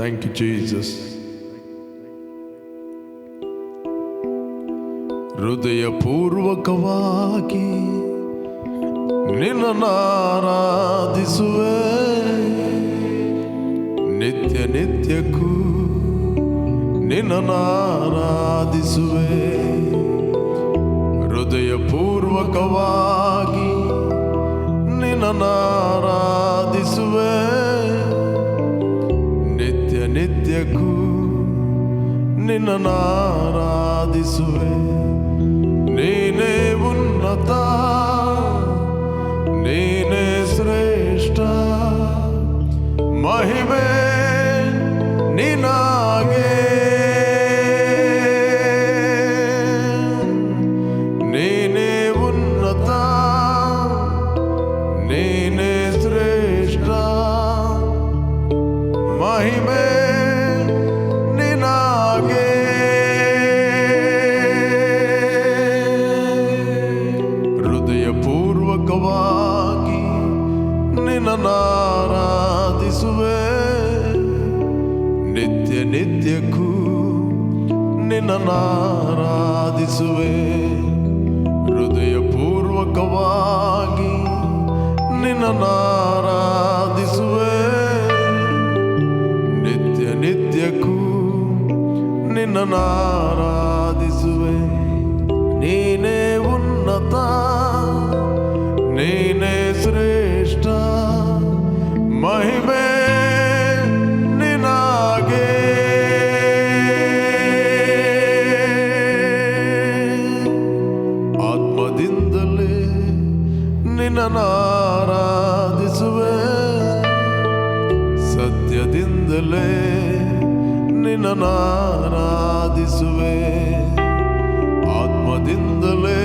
Thank you Jesus. ಹೃದಯಪೂರ್ವಕವಾಗಿ ನಿನ್ನನ್ನು ಆರಾಧಿಸುವೆ, ನಿತ್ಯ ನಿತ್ಯಕ್ಕೂ ನಿನ್ನನ್ನು ಆರಾಧಿಸುವೆ. ಹೃದಯಪೂರ್ವಕವಾಗಿ ನಿನ್ನನ್ನು ಆರಾಧಿಸುವೆ, ನಿತ್ಯ ನಿತ್ಯಕ್ಕೂ ನಿನ್ನನ್ನು ಆರಾಧಿಸುವೆ. ನೀನೇ ಉನ್ನತ, ನೀನೇ ಶ್ರೇಷ್ಠ, ಮಹಿಮೆ ನಿನಗೆ. ನೀನೇ ಉನ್ನತ, ನೀನೇ ಶ್ರೇಷ್ಠ, ಮಹಿಮೆ ನಿನಗೆ. ಹೃದಯಪೂರ್ವಕವಾಗಿ ನಿನ್ನನ್ನು ಆರಾಧಿಸುವೆ, ನಿತ್ಯ ನಿತ್ಯಕ್ಕೂ ನಿನ್ನನ್ನು ಆರಾಧಿಸುವೆ. ಹೃದಯಪೂರ್ವಕವಾಗಿ ನಿನ್ನನ್ನು ಆರಾಧಿಸುವೆ, ನಿತ್ಯ ನಿತ್ಯಕ್ಕೂ ನಿನ್ನನ್ನು ಆರಾಧಿಸುವೆ. ನೀನೇ ಉನ್ನತ, ನೀನೇ ಶ್ರೇಷ್ಠ, ಮಹಿಮೆ ನಿನಗೆ. ಆತ್ಮದಿಂದಲೇ ನಿನ್ನನ್ನು ಆರಾಧಿಸುವೆ, ಸತ್ಯದಿಂದಲೇ ನಿನ್ನನ್ನು ಆರಾಧಿಸುವೆ. ಆತ್ಮದಿಂದಲೇ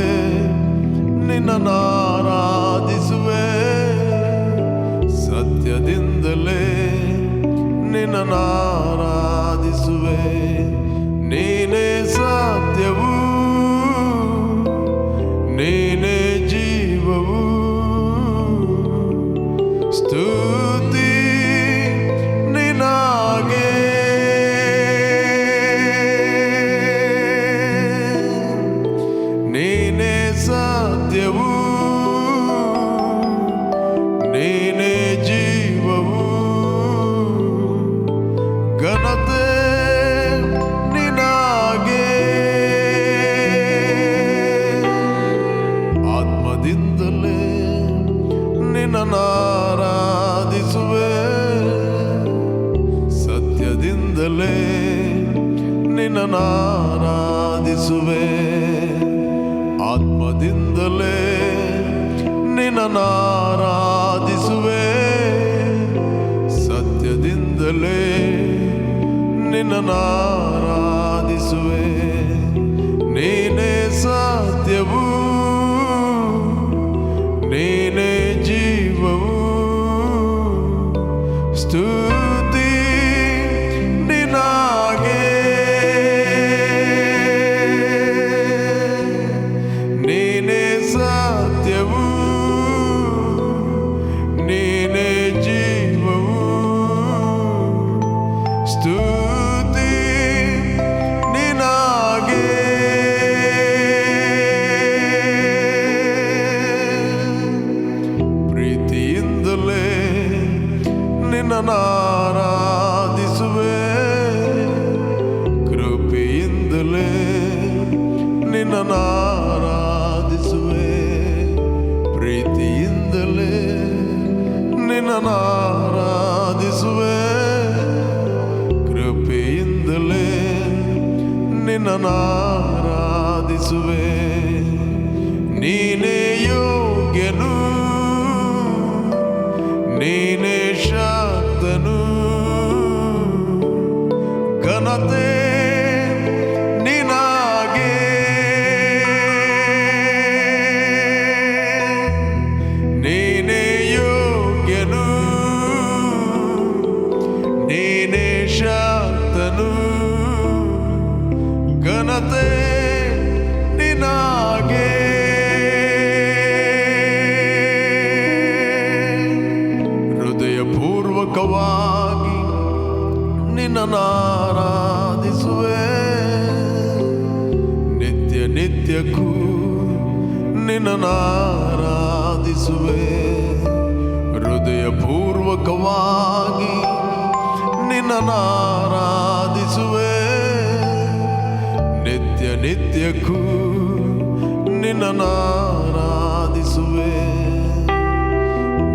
ನಿನ್ನನ್ನು ಆರಾಧಿಸುವೆ, ಸತ್ಯದಿಂದಲೇ ನಿನ್ನನ್ನು ಆರಾಧಿಸುವೆ. ನೀನೇ ಸತ್ಯವು, ನೀನೇ ಜೀವವು, ಸ್ತುತಿ ನಿನಗೆ. ನೀನೇ ಸತ್ಯವು, ನೀನೇ ಜೀವವು, ಘನತೆ ನಿನಗೆ. ಆತ್ಮದಿಂದಲೇ ನಿನ್ನನ್ನು ಆರಾಧಿಸುವೆ, ಸತ್ಯದಿಂದಲೇ ನಿನ್ನನ್ನು ಆರಾಧಿಸುವೆ. ಆತ್ಮದಿಂದಲೇ ನಿನ್ನನ್ನು ಆರಾಧಿಸುವೆ, ಸತ್ಯದಿಂದಲೇ ನಿನ್ನನ್ನು ಆರಾಧಿಸುವೆ. ನೀನೇ ಸತ್ಯವು, ನೀನೇ ಜೀವವು, ಸ್ತುತಿ ನಿನಗೆ. ನೀನೇ ಸತ್ಯವು, ನೀನೇ ಜೀವವು, ಸ್ತುತಿ ನಿನಗೆ. ಪ್ರೀತಿಯಿಂದಲೇ ನಿನ್ನನ್ನು ಆರಾಧಿಸುವೆ, ಕೃಪೆಯಿಂದಲೇ ನಿನ್ನನ್ನು ಆರಾಧಿಸುವೆ. ಪ್ರೀತಿಯಿಂದಲೇ ನಿನ್ನನ್ನು ಆರಾಧಿಸುವೆ, ಕೃಪೆಯಿಂದಲೇ ನಿನ್ನನ್ನು ಆರಾಧಿಸುವೆ. ನೀನೇ ಯೋಗ್ಯನು, ನೀನೇ ಶಕ್ತನು, ಘನತೆ ನಿನಗೆ. ನೀನೇ ಯೋಗ್ಯನು, ನೀನೇ ಶಕ್ತನು, ಘನತೆ ನಿನಗೆ. ಹೃದಯಪೂರ್ವಕವಾಗಿ ನಿನ್ನನ್ನು ಆರಾಧಿಸುವೆ, ನಿತ್ಯ ನಿತ್ಯಕ್ಕೂ ನಿನ್ನನ್ನು ಆರಾಧಿಸುವೆ, ಹೃದಯ ಪೂರ್ವಕವಾಗಿ ನಿನ್ನನ್ನು ಆರಾಧಿಸುವೆ, ನಿತ್ಯ ನಿತ್ಯಕ್ಕೂ ನಿನ್ನನ್ನು ಆರಾಧಿಸುವೆ.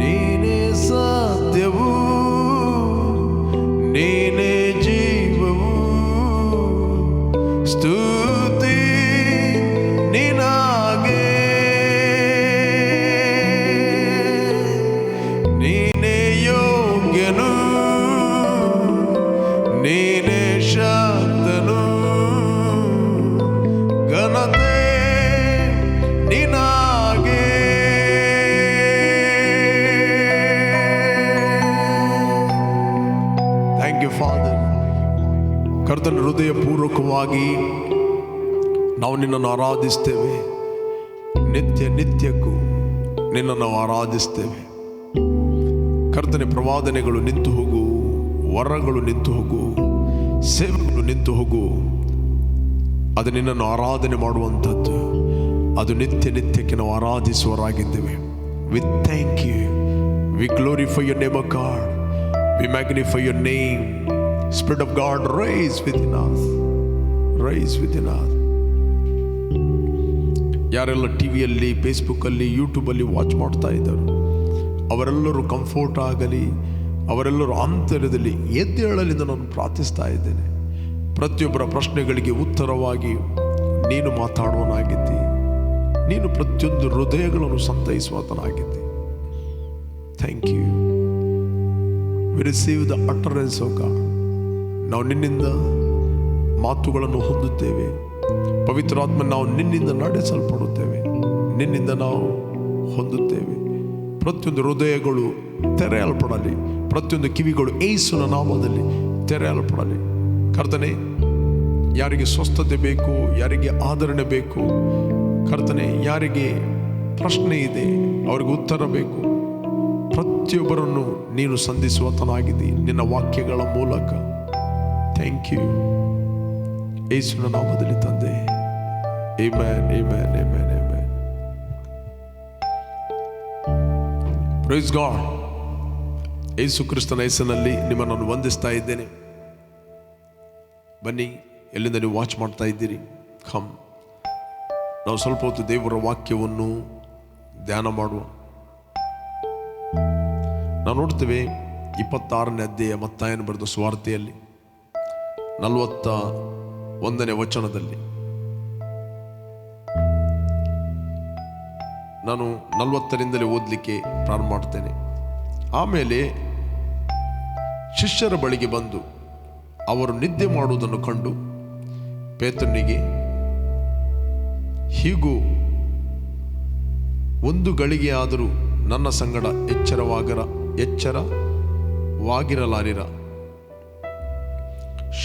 ನೀನೇ ಸತ್ಯವು, ನೀನೇ ಜೀವವು, ಸ್ತುತಿ ನಿನಗೆ, ನೀನೇ ಯೋಗ್ಯನು, ನೀನೇ ಶಕ್ತನು, ಘನತೆ ನಿನಗೆ. Thank you father. ಕರ್ತನ ಹೃದಯ ಪೂರ್ವಕವಾಗಿ ನಾವು ನಿನ್ನನ್ನು ಆರಾಧಿಸ್ತೇವೆ, ನಿತ್ಯ ನಿತ್ಯಕ್ಕೂ ನಿನ್ನನ್ನು ನಾವು ಆರಾಧಿಸ್ತೇವೆ. ಕರ್ತನೆ, ಪ್ರವಾದನೆಗಳು ನಿಂತು ಹೋಗು, ವರಗಳು ನಿಂತು ಹೋಗು, ಸೇವೆಗಳು ನಿಂತು ಹೋಗು. ಅದು ನಿನ್ನನ್ನು ಆರಾಧನೆ ಮಾಡುವಂಥದ್ದು. ಅದು ನಿತ್ಯ ನಿತ್ಯಕ್ಕೆ ನಾವು ಆರಾಧಿಸುವರಾಗಿದ್ದೇವೆ. We thank you, we glorify your name, God, we magnify your name. Spirit of God, rise within us, rise within us. ಯಾರೆಲ್ಲ ಟಿವಿಯಲ್ಲಿ, ಫೇಸ್ಬುಕ್ಕಲ್ಲಿ, ಯೂಟ್ಯೂಬಲ್ಲಿ ವಾಚ್ ಮಾಡ್ತಾ ಇದ್ದಾರೆ, ಅವರೆಲ್ಲರೂ ಕಂಫರ್ಟ್ ಆಗಲಿ, ಅವರೆಲ್ಲರೂ ಆಂತರ್ಯದಲ್ಲಿ ಎದ್ದೇಳಲಿಂದ ನಾನು ಪ್ರಾರ್ಥಿಸ್ತಾ ಇದ್ದೇನೆ. ಪ್ರತಿಯೊಬ್ಬರ ಪ್ರಶ್ನೆಗಳಿಗೆ ಉತ್ತರವಾಗಿ ನೀನು ಮಾತಾಡುವನಾಗಿದ್ದಿ, ನೀನು ಪ್ರತಿಯೊಂದು ಹೃದಯಗಳನ್ನು ಸಂತೈಸುವಾತನಾಗಿದ್ದಿ. Thank you. We receive the utterance of God. ನಾವು ನಿನ್ನಿಂದ ಮಾತುಗಳನ್ನು ಹೊಂದುತ್ತೇವೆ. ಪವಿತ್ರಾತ್ಮ, ನಾವು ನಿನ್ನಿಂದ ನಡೆಸಲ್ಪಡುತ್ತೇವೆ, ನಿನ್ನಿಂದ ನಾವು ಹೊಂದುತ್ತೇವೆ. ಪ್ರತಿಯೊಂದು ಹೃದಯಗಳು ತೆರೆಯಲ್ಪಡಲಿ, ಪ್ರತಿಯೊಂದು ಕಿವಿಗಳು ಯೇಸುವಿನ ನಾಮದಲ್ಲಿ ತೆರೆಯಲ್ಪಡಲಿ. ಕರ್ತನೆ, ಯಾರಿಗೆ ಸ್ವಸ್ಥತೆ ಬೇಕು, ಯಾರಿಗೆ ಆದರಣೆ ಬೇಕು, ಕರ್ತನೆ, ಯಾರಿಗೆ ಪ್ರಶ್ನೆ ಇದೆ ಅವರಿಗೆ ಉತ್ತರ ಬೇಕು, ಪ್ರತಿಯೊಬ್ಬರನ್ನು ನೀನು ಸಂಧಿಸುವತನಾಗಿದ್ದಿ ನಿನ್ನ ವಾಕ್ಯಗಳ ಮೂಲಕ. ಥ್ಯಾಂಕ್ ಯು, ಯೇಸುವಿನ ನಾಮದಲ್ಲಿ ತಂದೆ. Amen, amen, amen, amen. Praise God. Yesu ಕ್ರಿಸ್ತನ ಹೆಸರಿನಲ್ಲಿ ನಿಮ್ಮನ್ನು ವಂದಿಸ್ತಾ ಇದ್ದೇನೆ. ಬನ್ನಿ, ಎಲ್ಲಿಂದ ನೀವು ವಾಚ್ ಮಾಡ್ತಾ ಇದ್ದೀರಿ, ಕಮ್, ನಾವು ಸ್ವಲ್ಪ ಹೊತ್ತು ದೇವರ ವಾಕ್ಯವನ್ನು ಧ್ಯಾನ ಮಾಡುವ. ನಾವು ನೋಡ್ತೇವೆ 26ನೇ ಅಧ್ಯಾಯ ಮತ್ತಾಯನ ಬರೆದ ಸುವಾರ್ತೆಯಲ್ಲಿ 41ನೇ ವಚನದಲ್ಲಿ. ನಾನು 40ರಿಂದಲೇ ಓದಲಿಕ್ಕೆ ಪ್ರಾರಂಭ ಮಾಡ್ತೇನೆ. ಆಮೇಲೆ ಶಿಷ್ಯರ ಬಳಿಗೆ ಬಂದು ಅವರು ನಿದ್ದೆ ಮಾಡುವುದನ್ನು ಕಂಡು ಪೇತ್ರನಿಗೆ, ಹೀಗೂ ಒಂದು ಗಳಿಗೆ ಆದರೂ ನನ್ನ ಸಂಗಡ ಎಚ್ಚರವಾಗಿರಲಾರಿರ,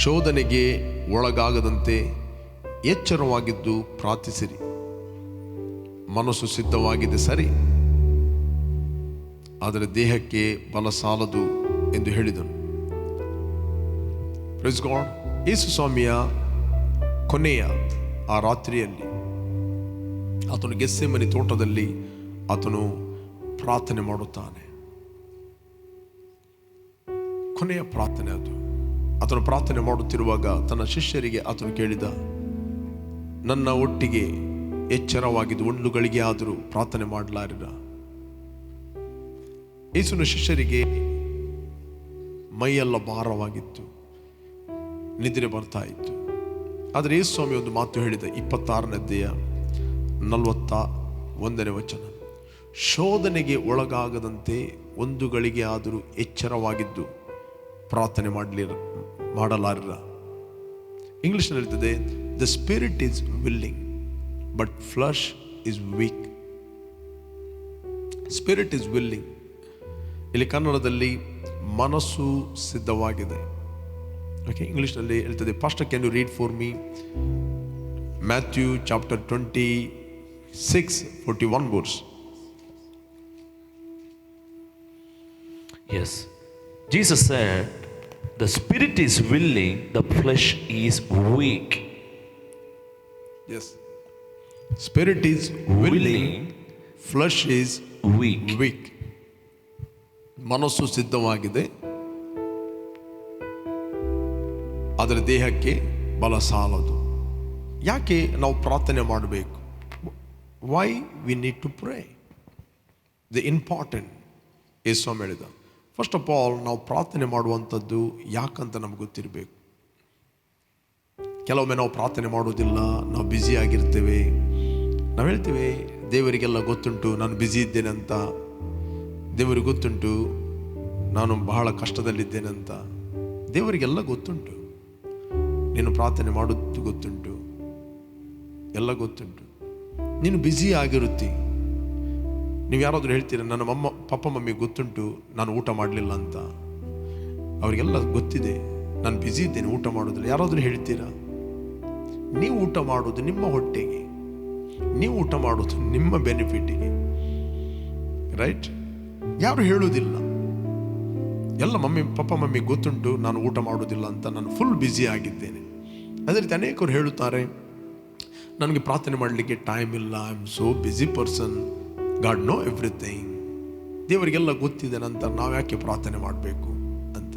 ಶೋಧನೆಗೆ ಒಳಗಾಗದಂತೆ ಎಚ್ಚರವಾಗಿದ್ದು ಪ್ರಾರ್ಥಿಸಿರಿ. ಮನಸ್ಸು ಸಿದ್ಧವಾಗಿದೆ ಸರಿ, ಆದರೆ ದೇಹಕ್ಕೆ ಬಲ ಸಾಲದು ಎಂದು ಹೇಳಿದನು. Price God. ಯೇಸು ಸ್ವಾಮಿಯ ಕೊನೆಯ ಆ ರಾತ್ರಿಯಲ್ಲಿ ಆತನು ಗೆತ್ಸೆಮನೆ ತೋಟದಲ್ಲಿ ಆತನು ಪ್ರಾರ್ಥನೆ ಮಾಡುತ್ತಾನೆ. ಕೊನೆಯ ಪ್ರಾರ್ಥನೆ ಅದು. ಆತನು ಪ್ರಾರ್ಥನೆ ಮಾಡುತ್ತಿರುವಾಗ ತನ್ನ ಶಿಷ್ಯರಿಗೆ ಆತನು ಕೇಳಿದ, ನನ್ನ ಒಟ್ಟಿಗೆ ಎಚ್ಚರವಾಗಿದ್ದು ಒಂದು ಗಳಿಗೆ ಆದರೂ ಪ್ರಾರ್ಥನೆ ಮಾಡಲಾರಿರ. ಯೇಸುವಿನ ಶಿಷ್ಯರಿಗೆ ಮೈಯೆಲ್ಲ ಭಾರವಾಗಿತ್ತು, ನಿದ್ರೆ ಬರ್ತಾ ಇತ್ತು. ಆದರೆ ಯೇಸು ಸ್ವಾಮಿ ಒಂದು ಮಾತು ಹೇಳಿದ, 26ನೇ ಅಧ್ಯಾಯ 41ನೇ ವಚನ, ಶೋಧನೆಗೆ ಒಳಗಾಗದಂತೆ ಒಂದು ಗಳಿಗೆ ಆದರೂ ಎಚ್ಚರವಾಗಿದ್ದು ಪ್ರಾರ್ಥನೆ ಮಾಡಲಾರಿರ. ಇಂಗ್ಲಿಷ್ನಲ್ಲಿ ಹೇಳ್ತದೆ, the spirit is willing but flesh is weak. Spirit is willing, ಇಲ್ಲಿ ಕನ್ನಡದಲ್ಲಿ ಮನಸ್ಸು ಸಿದ್ಧವಾಗಿದೆ. ಓಕೆ, ಇಂಗ್ಲಿಷ್ನಲ್ಲಿ ಹೇಳ್ತದೆ. Pastor, can you read for me Matthew chapter 26:41 verse. Yes. Jesus said, The spirit is willing, the flesh is weak. Yes. Spirit is willing, flesh is weak. ಮನಸ್ಸು ಸಿದ್ಧವಾಗಿದೆ, ಆದರೆ ದೇಹಕ್ಕೆ ಬಲ ಸಾಲದು. ಯಾಕೆ ನಾವು ಪ್ರಾರ್ಥನೆ ಮಾಡಬೇಕು? Why we need to pray? The important Yesu ಹೇಳಿದ. ಫಸ್ಟ್ ಆಫ್ ಆಲ್ ನಾವು ಪ್ರಾರ್ಥನೆ ಮಾಡುವಂಥದ್ದು ಯಾಕಂತ ನಮ್ಗೆ ಗೊತ್ತಿರಬೇಕು. ಕೆಲವೊಮ್ಮೆ ನಾವು ಪ್ರಾರ್ಥನೆ ಮಾಡೋದಿಲ್ಲ, ನಾವು ಬ್ಯುಸಿ ಆಗಿರ್ತೇವೆ. ನಾವು ಹೇಳ್ತೇವೆ ದೇವರಿಗೆಲ್ಲ ಗೊತ್ತುಂಟು ನಾನು ಬ್ಯುಸಿ ಇದ್ದೇನೆ ಅಂತ, ದೇವರಿಗೆ ಗೊತ್ತುಂಟು ನಾನು ಬಹಳ ಕಷ್ಟದಲ್ಲಿದ್ದೇನೆ ಅಂತ. ದೇವರಿಗೆಲ್ಲ ಗೊತ್ತುಂಟು, ನೀನು ಪ್ರಾರ್ಥನೆ ಮಾಡೋದು ಗೊತ್ತುಂಟು, ಎಲ್ಲ ಗೊತ್ತುಂಟು. ನೀನು ಬ್ಯುಸಿ ಆಗಿರುತ್ತಿ. ನೀವು ಯಾರಾದರೂ ಹೇಳ್ತೀರ ನನ್ನ ಪಪ್ಪ ಮಮ್ಮಿಗೆ ಗೊತ್ತುಂಟು ನಾನು ಊಟ ಮಾಡಲಿಲ್ಲ ಅಂತ, ಅವರಿಗೆಲ್ಲ ಗೊತ್ತಿದೆ ನಾನು ಬ್ಯುಸಿ ಇದ್ದೇನೆ ಊಟ ಮಾಡೋದಿಲ್ಲ. ಯಾರಾದರೂ ಹೇಳ್ತೀರಾ? ನೀವು ಊಟ ಮಾಡೋದು ನಿಮ್ಮ ಹೊಟ್ಟೆಗೆ, ನೀವು ಊಟ ಮಾಡೋದು ನಿಮ್ಮ ಬೆನಿಫಿಟ್ಟಿಗೆ, ರೈಟ್? ಯಾರು ಹೇಳುವುದಿಲ್ಲ. ಎಲ್ಲ ಪಪ್ಪ ಮಮ್ಮಿಗೆ ಗೊತ್ತುಂಟು ನಾನು ಊಟ ಮಾಡೋದಿಲ್ಲ ಅಂತ, ನಾನು ಫುಲ್ ಬ್ಯುಸಿ ಆಗಿದ್ದೇನೆ. ಅದೇ ರೀತಿ ಅನೇಕರು ಹೇಳುತ್ತಾರೆ ನನಗೆ ಪ್ರಾರ್ಥನೆ ಮಾಡಲಿಕ್ಕೆ ಟೈಮ್ ಇಲ್ಲ, I am so busy person, God know everything. ದೇವರಿಗೆಲ್ಲ ಗೊತ್ತಿದೆ, ನಂತರ ನಾವು ಯಾಕೆ ಪ್ರಾರ್ಥನೆ ಮಾಡಬೇಕು ಅಂತ.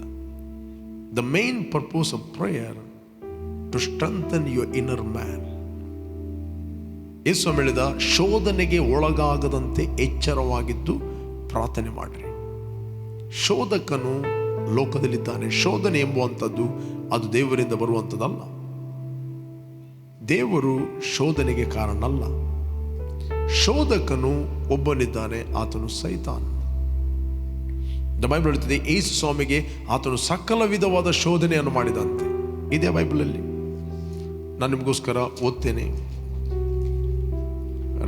The main purpose of prayer to strengthen your inner man. Yesu ಹೇಳಿದ ಶೋಧನೆಗೆ ಒಳಗಾಗದಂತೆ ಎಚ್ಚರವಾಗಿದ್ದು ಪ್ರಾರ್ಥನೆ ಮಾಡಿರಿ. ಶೋಧಕನು ಲೋಕದಲ್ಲಿದ್ದಾನೆ. ಶೋಧನೆ ಎಂಬುವಂಥದ್ದು ಅದು ದೇವರಿಂದ ಬರುವಂಥದ್ದಲ್ಲ. ದೇವರು ಶೋಧನೆಗೆ ಕಾರಣ ಅಲ್ಲ. ಶೋಧಕನು ಒಬ್ಬನಿದ್ದಾನೆ, ಆತನು ಸೈತಾನ್. ದ ಬೈಬಲ್ ಹೇಳುತ್ತದೆ ಯೇಸು ಸ್ವಾಮಿಗೆ ಆತನು ಸಕಲ ವಿಧವಾದ ಶೋಧನೆಯನ್ನು ಮಾಡಿದಂತೆ. ಇದೇ ಬೈಬಲಲ್ಲಿ ನಾನು ನಿಮಗೋಸ್ಕರ ಓದ್ತೇನೆ,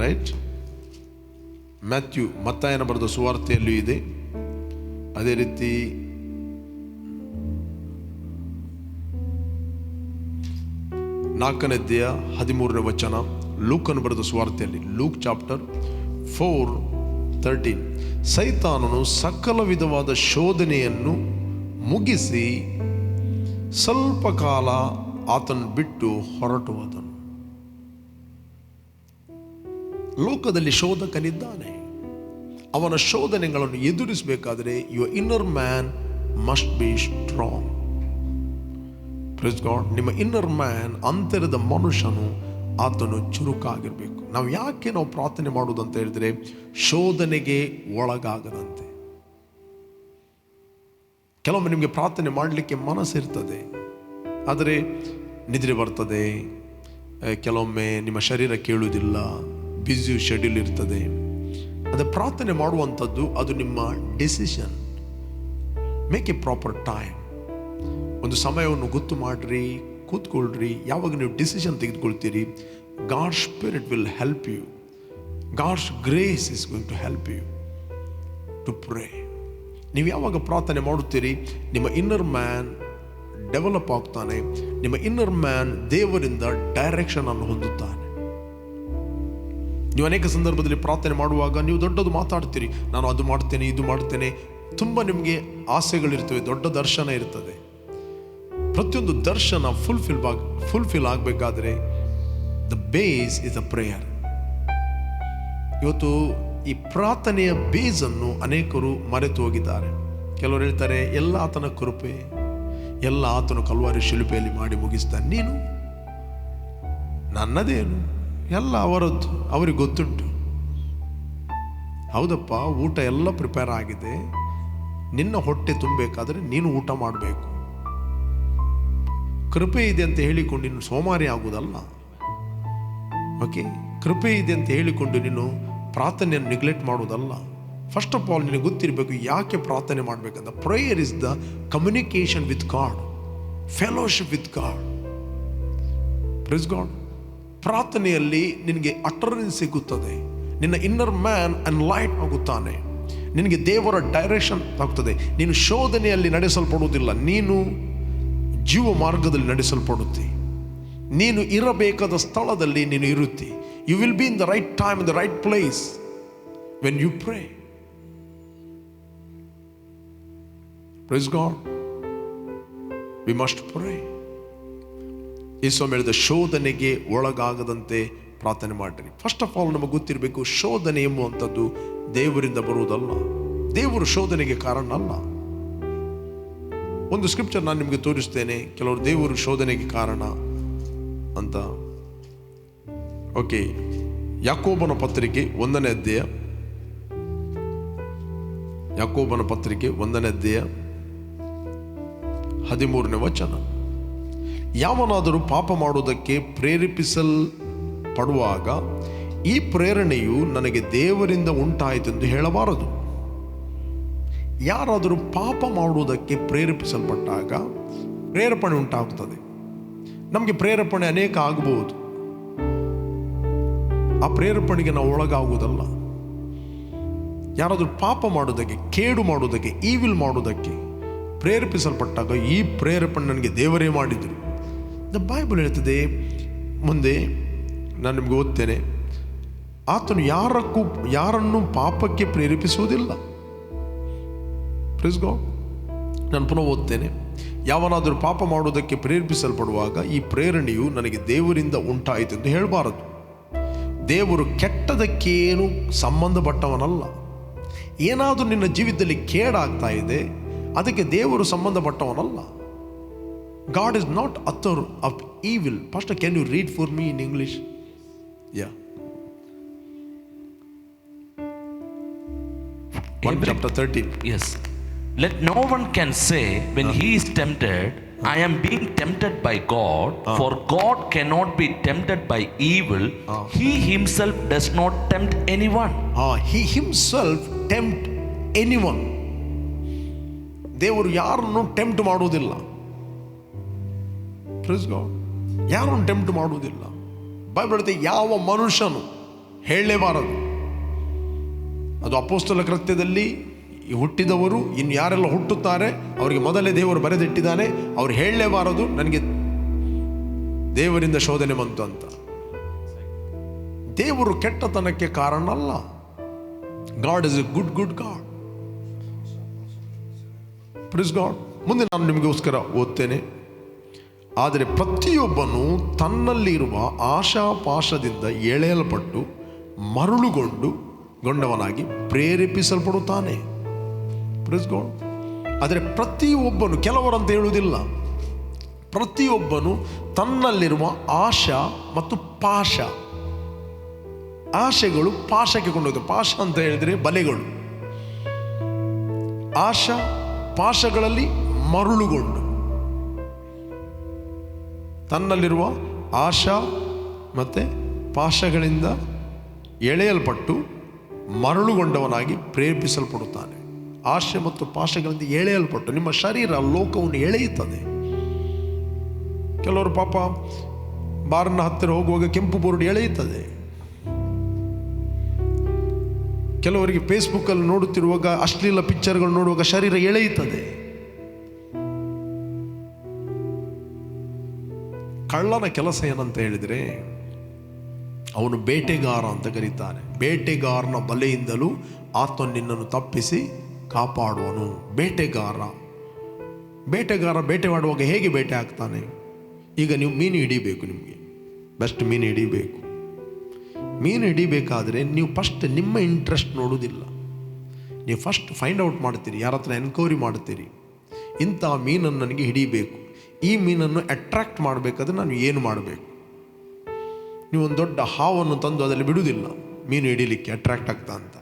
ರೈಟ್? ಮತ್ತಾಯನ ಬರೆದ ಸುವಾರ್ತೆಯಲ್ಲೂ ಇದೆ. ಅದೇ ರೀತಿ ನಾಲ್ಕನೇ ಅಧ್ಯಾಯ 13ನೇ ವಚನ, ಲೂಕನು ಬರೆದ ಸುವಾರ್ತೆಯಲ್ಲಿ, ಲೂಕ್ ಚಾಪ್ಟರ್ 4:13, ಸೈತಾನನು ಸಕಲ ವಿಧವಾದ ಶೋಧನೆಯನ್ನು ಮುಗಿಸಿ ಸ್ವಲ್ಪ ಕಾಲ ಆತನು ಬಿಟ್ಟು ಹೊರಟು ಹೋದನು. ಲೋಕದಲ್ಲಿ ಶೋಧಕನಿದ್ದಾನೆ. ಅವನ ಶೋಧನೆಗಳನ್ನು ಎದುರಿಸಬೇಕಾದರೆ your inner man must be strong. Praise God. ನಿಮ್ಮ ಇನ್ನರ್ ಮ್ಯಾನ್, ಅಂತರದ ಮನುಷ್ಯನು, ಆತನು ಚುರುಕಾಗಿರಬೇಕು. ನಾವು ಯಾಕೆ ನಾವು ಪ್ರಾರ್ಥನೆ ಮಾಡುವುದು ಅಂತ ಹೇಳಿದ್ರೆ ಶೋಧನೆಗೆ ಒಳಗಾಗದಂತೆ. ಕೆಲವೊಮ್ಮೆ ನಿಮಗೆ ಪ್ರಾರ್ಥನೆ ಮಾಡಲಿಕ್ಕೆ ಮನಸ್ಸಿರ್ತದೆ, ಆದರೆ ನಿದ್ರೆ ಬರ್ತದೆ. ಕೆಲವೊಮ್ಮೆ ನಿಮ್ಮ ಶರೀರ ಕೇಳುವುದಿಲ್ಲ, ಬ್ಯುಸಿ ಶೆಡ್ಯೂಲ್ ಇರ್ತದೆ. ಅದೇ ಪ್ರಾರ್ಥನೆ ಮಾಡುವಂಥದ್ದು ಅದು ನಿಮ್ಮ decision. Make a proper time. ಒಂದು ಸಮಯವನ್ನು ಗೊತ್ತು ಮಾಡ್ರಿ, ಕೂತ್ಕೊಳ್ರಿ. ಯಾವಾಗ ನೀವು ಡಿಸಿಷನ್ ತೆಗೆದುಕೊಳ್ತೀರಿ, God's spirit will help you. God's grace is going to help you to pray. ನೀವು ಯಾವಾಗ ಪ್ರಾರ್ಥನೆ ಮಾಡುತ್ತೀರಿ, ನಿಮ್ಮ ಇನ್ನರ್ ಮ್ಯಾನ್ ಡೆವಲಪ್ ಆಗ್ತಾನೆ. ನಿಮ್ಮ ಇನ್ನರ್ ಮ್ಯಾನ್ ದೇವರಿಂದ ಡೈರೆಕ್ಷನ್ ಅನ್ನು ಹೊಂದುತ್ತಾನೆ. ನೀವು ಅನೇಕ ಸಂದರ್ಭದಲ್ಲಿ ಪ್ರಾರ್ಥನೆ ಮಾಡುವಾಗ ನೀವು ದೊಡ್ಡದು ಮಾತಾಡ್ತೀರಿ, ನಾನು ಅದು ಮಾಡ್ತೇನೆ, ಇದು ಮಾಡ್ತೇನೆ. ತುಂಬ ಆಸೆಗಳಿರ್ತವೆ, ದೊಡ್ಡ ದರ್ಶನ ಇರ್ತದೆ. ಪ್ರತಿಯೊಂದು ದರ್ಶನ ಫುಲ್ಫಿಲ್ ಆಗಬೇಕಾದ್ರೆ the base is a prayer. ಇವತ್ತು ಈ ಪ್ರಾರ್ಥನೆಯ ಬೇಸನ್ನು ಅನೇಕರು ಮರೆತು ಹೋಗಿದ್ದಾರೆ. ಕೆಲವರು ಹೇಳ್ತಾರೆ ಎಲ್ಲ ಆತನ ಕೃಪೆ, ಎಲ್ಲ ಆತನು ಕಲ್ವಾರಿ ಶಿಲುಬೆಯಲ್ಲಿ ಮಾಡಿ ಮುಗಿಸ್ತಾನೆ, ನೀನು ನನ್ನದೇನು, ಎಲ್ಲ ಅವರದ್ದು, ಅವ್ರಿಗೆ ಗೊತ್ತುಂಟು. ಹೌದಪ್ಪ, ಊಟ ಎಲ್ಲ ಪ್ರಿಪೇರ್ ಆಗಿದೆ. ನಿನ್ನ ಹೊಟ್ಟೆ ತುಂಬಬೇಕಾದ್ರೆ ನೀನು ಊಟ ಮಾಡಬೇಕು. ಕೃಪೆ ಇದೆ ಅಂತ ಹೇಳಿಕೊಂಡು ನೀನು ಸೋಮಾರಿ ಆಗುವುದಲ್ಲ. ಓಕೆ, ಕೃಪೆ ಇದೆ ಅಂತ ಹೇಳಿಕೊಂಡು ನೀನು ಪ್ರಾರ್ಥನೆಯನ್ನು ನೆಗ್ಲೆಕ್ಟ್ ಮಾಡುವುದಲ್ಲ. ಫಸ್ಟ್ ಆಫ್ ಆಲ್ ನಿನಗೆ ಗೊತ್ತಿರಬೇಕು ಯಾಕೆ ಪ್ರಾರ್ಥನೆ ಮಾಡಬೇಕಂತ. Prayer is the communication with god, fellowship with god. Praise God. ಪ್ರಾರ್ಥನೆಯಲ್ಲಿ ನಿನಗೆ ಅಟರೆನ್ಸ್ ಸಿಗುತ್ತದೆ. ನಿನ್ನ ಇನ್ನರ್ ಮ್ಯಾನ್ ಎನ್ಲೈಟ್ ಆಗುತ್ತಾನೆ. ನಿನಗೆ ದೇವರ ಡೈರೆಕ್ಷನ್ ಆಗ್ತದೆ. ನೀನು ಶೋಧನೆಯಲ್ಲಿ ನಡೆಸಲ್ಪಡುವುದಿಲ್ಲ, ನೀನು ಜೀವ ಮಾರ್ಗದಲ್ಲಿ ನಡೆಸಲ್ಪಡುತ್ತಿ. ನೀನು ಇರಬೇಕಾದ ಸ್ಥಳದಲ್ಲಿ ನೀನು ಇರುತ್ತಿ. You will be in the right time, in the right place when you pray. Praise God. We must pray. Yesu ಹೇಳಿದ ಶೋಧನೆಗೆ ಒಳಗಾಗದಂತೆ ಪ್ರಾರ್ಥನೆ ಮಾಡಿರಿ. ಫಸ್ಟ್ ಆಫ್ ಆಲ್ ನಮಗೆ ಗೊತ್ತಿರಬೇಕು, ಶೋಧನೆ ಎಂಬುವಂಥದ್ದು ದೇವರಿಂದ ಬರುವುದಲ್ಲ, ದೇವರು ಶೋಧನೆಗೆ ಕಾರಣ ಅಲ್ಲ. ಒಂದು ಸ್ಕ್ರಿಪ್ಚರ್ ನಾನು ನಿಮಗೆ ತೋರಿಸ್ತೇನೆ, ಕೆಲವರು ದೇವರು ಶೋಧನೆಗೆ ಕಾರಣ ಅಂತ. ಓಕೆ, ಯಾಕೋಬನ ಪತ್ರಿಕೆ 1ನೇ ಅಧ್ಯಾಯ, ಯಾಕೋಬನ ಪತ್ರಿಕೆ 1ನೇ ಅಧ್ಯಾಯ 13ನೇ ವಚನ. ಯಾವನಾದರೂ ಪಾಪ ಮಾಡುವುದಕ್ಕೆ ಪ್ರೇರೇಪಿಸಲ್ಪಡುವಾಗ ಈ ಪ್ರೇರಣೆಯು ನನಗೆ ದೇವರಿಂದ ಉಂಟಾಯಿತೆಂದು ಹೇಳಬಾರದು. ಯಾರಾದರೂ ಪಾಪ ಮಾಡುವುದಕ್ಕೆ ಪ್ರೇರೇಪಿಸಲ್ಪಟ್ಟಾಗ ಪ್ರೇರೇಪಣೆ ಉಂಟಾಗುತ್ತದೆ. ನಮಗೆ ಪ್ರೇರೇಪಣೆ ಅನೇಕ ಆಗಬಹುದು, ಆ ಪ್ರೇರೇಪಣೆಗೆ ನಾವು ಒಳಗಾಗುವುದಲ್ಲ. ಯಾರಾದರೂ ಪಾಪ ಮಾಡುವುದಕ್ಕೆ, ಕೇಡು ಮಾಡುವುದಕ್ಕೆ, ಈವಿಲ್ ಮಾಡುವುದಕ್ಕೆ ಪ್ರೇರೇಪಿಸಲ್ಪಟ್ಟಾಗ ಈ ಪ್ರೇರೇಪಣೆ ನನಗೆ ದೇವರೇ ಮಾಡಿದರು. ದ ಬೈಬಲ್ ಹೇಳ್ತದೆ, ಮುಂದೆ ನಾನು ನಿಮಗೆ ಓದ್ತೇನೆ, ಆತನು ಯಾರನ್ನು ಪಾಪಕ್ಕೆ ಪ್ರೇರೇಪಿಸುವುದಿಲ್ಲ. Praise god. ನಾನು ಪುನಃ ಓದ್ತೇನೆ, ಯಾವನಾದರೂ ಪಾಪ ಮಾಡುವುದಕ್ಕೆ ಪ್ರೇರೇಪಿಸಲ್ಪಡುವಾಗ ಈ ಪ್ರೇರಣೆಯು ನನಗೆ ದೇವರಿಂದ ಉಂಟಾಯಿತೆಂದು ಹೇಳಬಾರದು. ದೇವರು ಕೆಟ್ಟದಕ್ಕೇನು ಸಂಬಂಧಪಟ್ಟವನಲ್ಲ. ಏನಾದರೂ ನಿನ್ನ ಜೀವಿತದಲ್ಲಿ ಕೇಡಾಗ್ತಾ ಇದೆ, ಅದಕ್ಕೆ ದೇವರು ಸಂಬಂಧಪಟ್ಟವನಲ್ಲ. God is not author of evil. Pastor, can you read for me in English? Yeah. 1 chapter 13. Yes. Let no one can say when he is tempted, I am being tempted by God, for God cannot be tempted by evil. He himself does not tempt anyone. He himself tempt anyone. ದೇವರು ಯಾರನ್ನು tempt ಮಾಡುವುದಿಲ್ಲ. Praise God. ಯಾರನ್ನು tempt ಮಾಡುವುದಿಲ್ಲ. Bible ಹೇಳುತ್ತೆ, ಯಾವ ಮನುಷ್ಯನು ಹೇಳಲೇಬಾರದು. ಅದು ಅಪೊಸ್ತಲ ಕೃತ್ಯದಲ್ಲಿ ಹುಟ್ಟಿದವರು ಇನ್ನು ಯಾರೆಲ್ಲ ಹುಟ್ಟುತ್ತಾರೆ ಅವರಿಗೆ ಮೊದಲೇ ದೇವರು ಬರೆದಿಟ್ಟಿದ್ದಾನೆ, ಅವ್ರು ಹೇಳಲೇಬಾರದು ನನಗೆ ದೇವರಿಂದ ಶೋಧನೆ ಬಂತು ಅಂತ. ದೇವರು ಕೆಟ್ಟತನಕ್ಕೆ ಕಾರಣ ಅಲ್ಲ. God is a good God. Praise God. ಮುಂದೆ ನಾನು ನಿಮಗೋಸ್ಕರ ಓದ್ತೇನೆ. ಆದರೆ ಪ್ರತಿಯೊಬ್ಬನು ತನ್ನಲ್ಲಿರುವ ಆಶಾಪಾಶದಿಂದ ಎಳೆಯಲ್ಪಟ್ಟು ಮರುಳುಗೊಂಡವನಾಗಿ ಪ್ರೇರೇಪಿಸಲ್ಪಡುತ್ತಾನೆ. Praise god. ಆದರೆ ಪ್ರತಿಯೊಬ್ಬನು, ಕೆಲವರಂತ ಹೇಳುವುದಿಲ್ಲ, ಪ್ರತಿಯೊಬ್ಬನು ತನ್ನಲ್ಲಿರುವ ಆಶಾ ಮತ್ತು ಪಾಶ, ಆಶೆಗಳು ಪಾಶಕ್ಕೆ ಕೊಂಡೋಗ್ತವೆ. ಪಾಶ ಅಂತ ಹೇಳಿದರೆ ಬಲೆಗಳು. ಆಶಾ ಪಾಶಗಳಲ್ಲಿ ಮರುಳುಗೊಂಡು, ತನ್ನಲ್ಲಿರುವ ಆಶಾ ಮತ್ತು ಪಾಶಗಳಿಂದ ಎಳೆಯಲ್ಪಟ್ಟು ಮರಳುಗೊಂಡವನಾಗಿ ಪ್ರೇರೇಪಿಸಲ್ಪಡುತ್ತಾನೆ. ಆಶೆ ಮತ್ತು ಪಾಶಗಳಿಂದ ಎಳೆಯಲ್ಪಟ್ಟು ನಿಮ್ಮ ಶರೀರ ಲೋಕವನ್ನು ಎಳೆಯುತ್ತದೆ. ಕೆಲವರು ಪಾಪ ಬಾರ್ನ ಹತ್ತಿರ ಹೋಗುವಾಗ ಕೆಂಪು ಬೋರ್ಡ್ ಎಳೆಯುತ್ತದೆ. ಕೆಲವರಿಗೆ ಫೇಸ್ಬುಕ್ಕಲ್ಲಿ ನೋಡುತ್ತಿರುವಾಗ ಅಶ್ಲೀಲ ಪಿಕ್ಚರ್ಗಳು ನೋಡುವಾಗ ಶರೀರ ಎಳೆಯುತ್ತದೆ. ಕಳ್ಳನ ಕೆಲಸ ಏನಂತ ಹೇಳಿದರೆ, ಅವನು ಬೇಟೆಗಾರ ಅಂತ ಕರೀತಾನೆ. ಬೇಟೆಗಾರನ ಬಲೆಯಿಂದಲೂ ಆತ ನಿನ್ನನ್ನು ತಪ್ಪಿಸಿ ಕಾಪಾಡುವನು. ಬೇಟೆಗಾರ ಬೇಟೆ ಮಾಡುವಾಗ ಹೇಗೆ ಬೇಟೆ ಆಗ್ತಾನೆ? ಈಗ ನೀವು ಮೀನು ಹಿಡಿಬೇಕು, ನಿಮಗೆ ಬೆಸ್ಟ್ ಮೀನು ಹಿಡಿಬೇಕು. ಮೀನು ಹಿಡಿಬೇಕಾದ್ರೆ ನೀವು ಫಸ್ಟ್ ನಿಮ್ಮ ಇಂಟ್ರೆಸ್ಟ್ ನೋಡೋದಿಲ್ಲ. ನೀವು ಫಸ್ಟ್ ಫೈಂಡ್ ಔಟ್ ಮಾಡ್ತೀರಿ, ಯಾರ ಹತ್ರ ಎನ್ಕ್ವೈರಿ ಮಾಡ್ತೀರಿ, ಇಂಥ ಮೀನನ್ನು ನನಗೆ ಹಿಡಿಬೇಕು, ಈ ಮೀನನ್ನು ಅಟ್ರಾಕ್ಟ್ ಮಾಡಬೇಕಾದ್ರೆ ನಾನು ಏನು ಮಾಡಬೇಕು. ನೀವು ಒಂದು ದೊಡ್ಡ ಹಾವನ್ನು ತಂದು ಅದರಲ್ಲಿ ಬಿಡುವುದಿಲ್ಲ ಮೀನು ಹಿಡಿಲಿಕ್ಕೆ ಅಟ್ರಾಕ್ಟ್ ಆಗ್ತಾ ಅಂತ.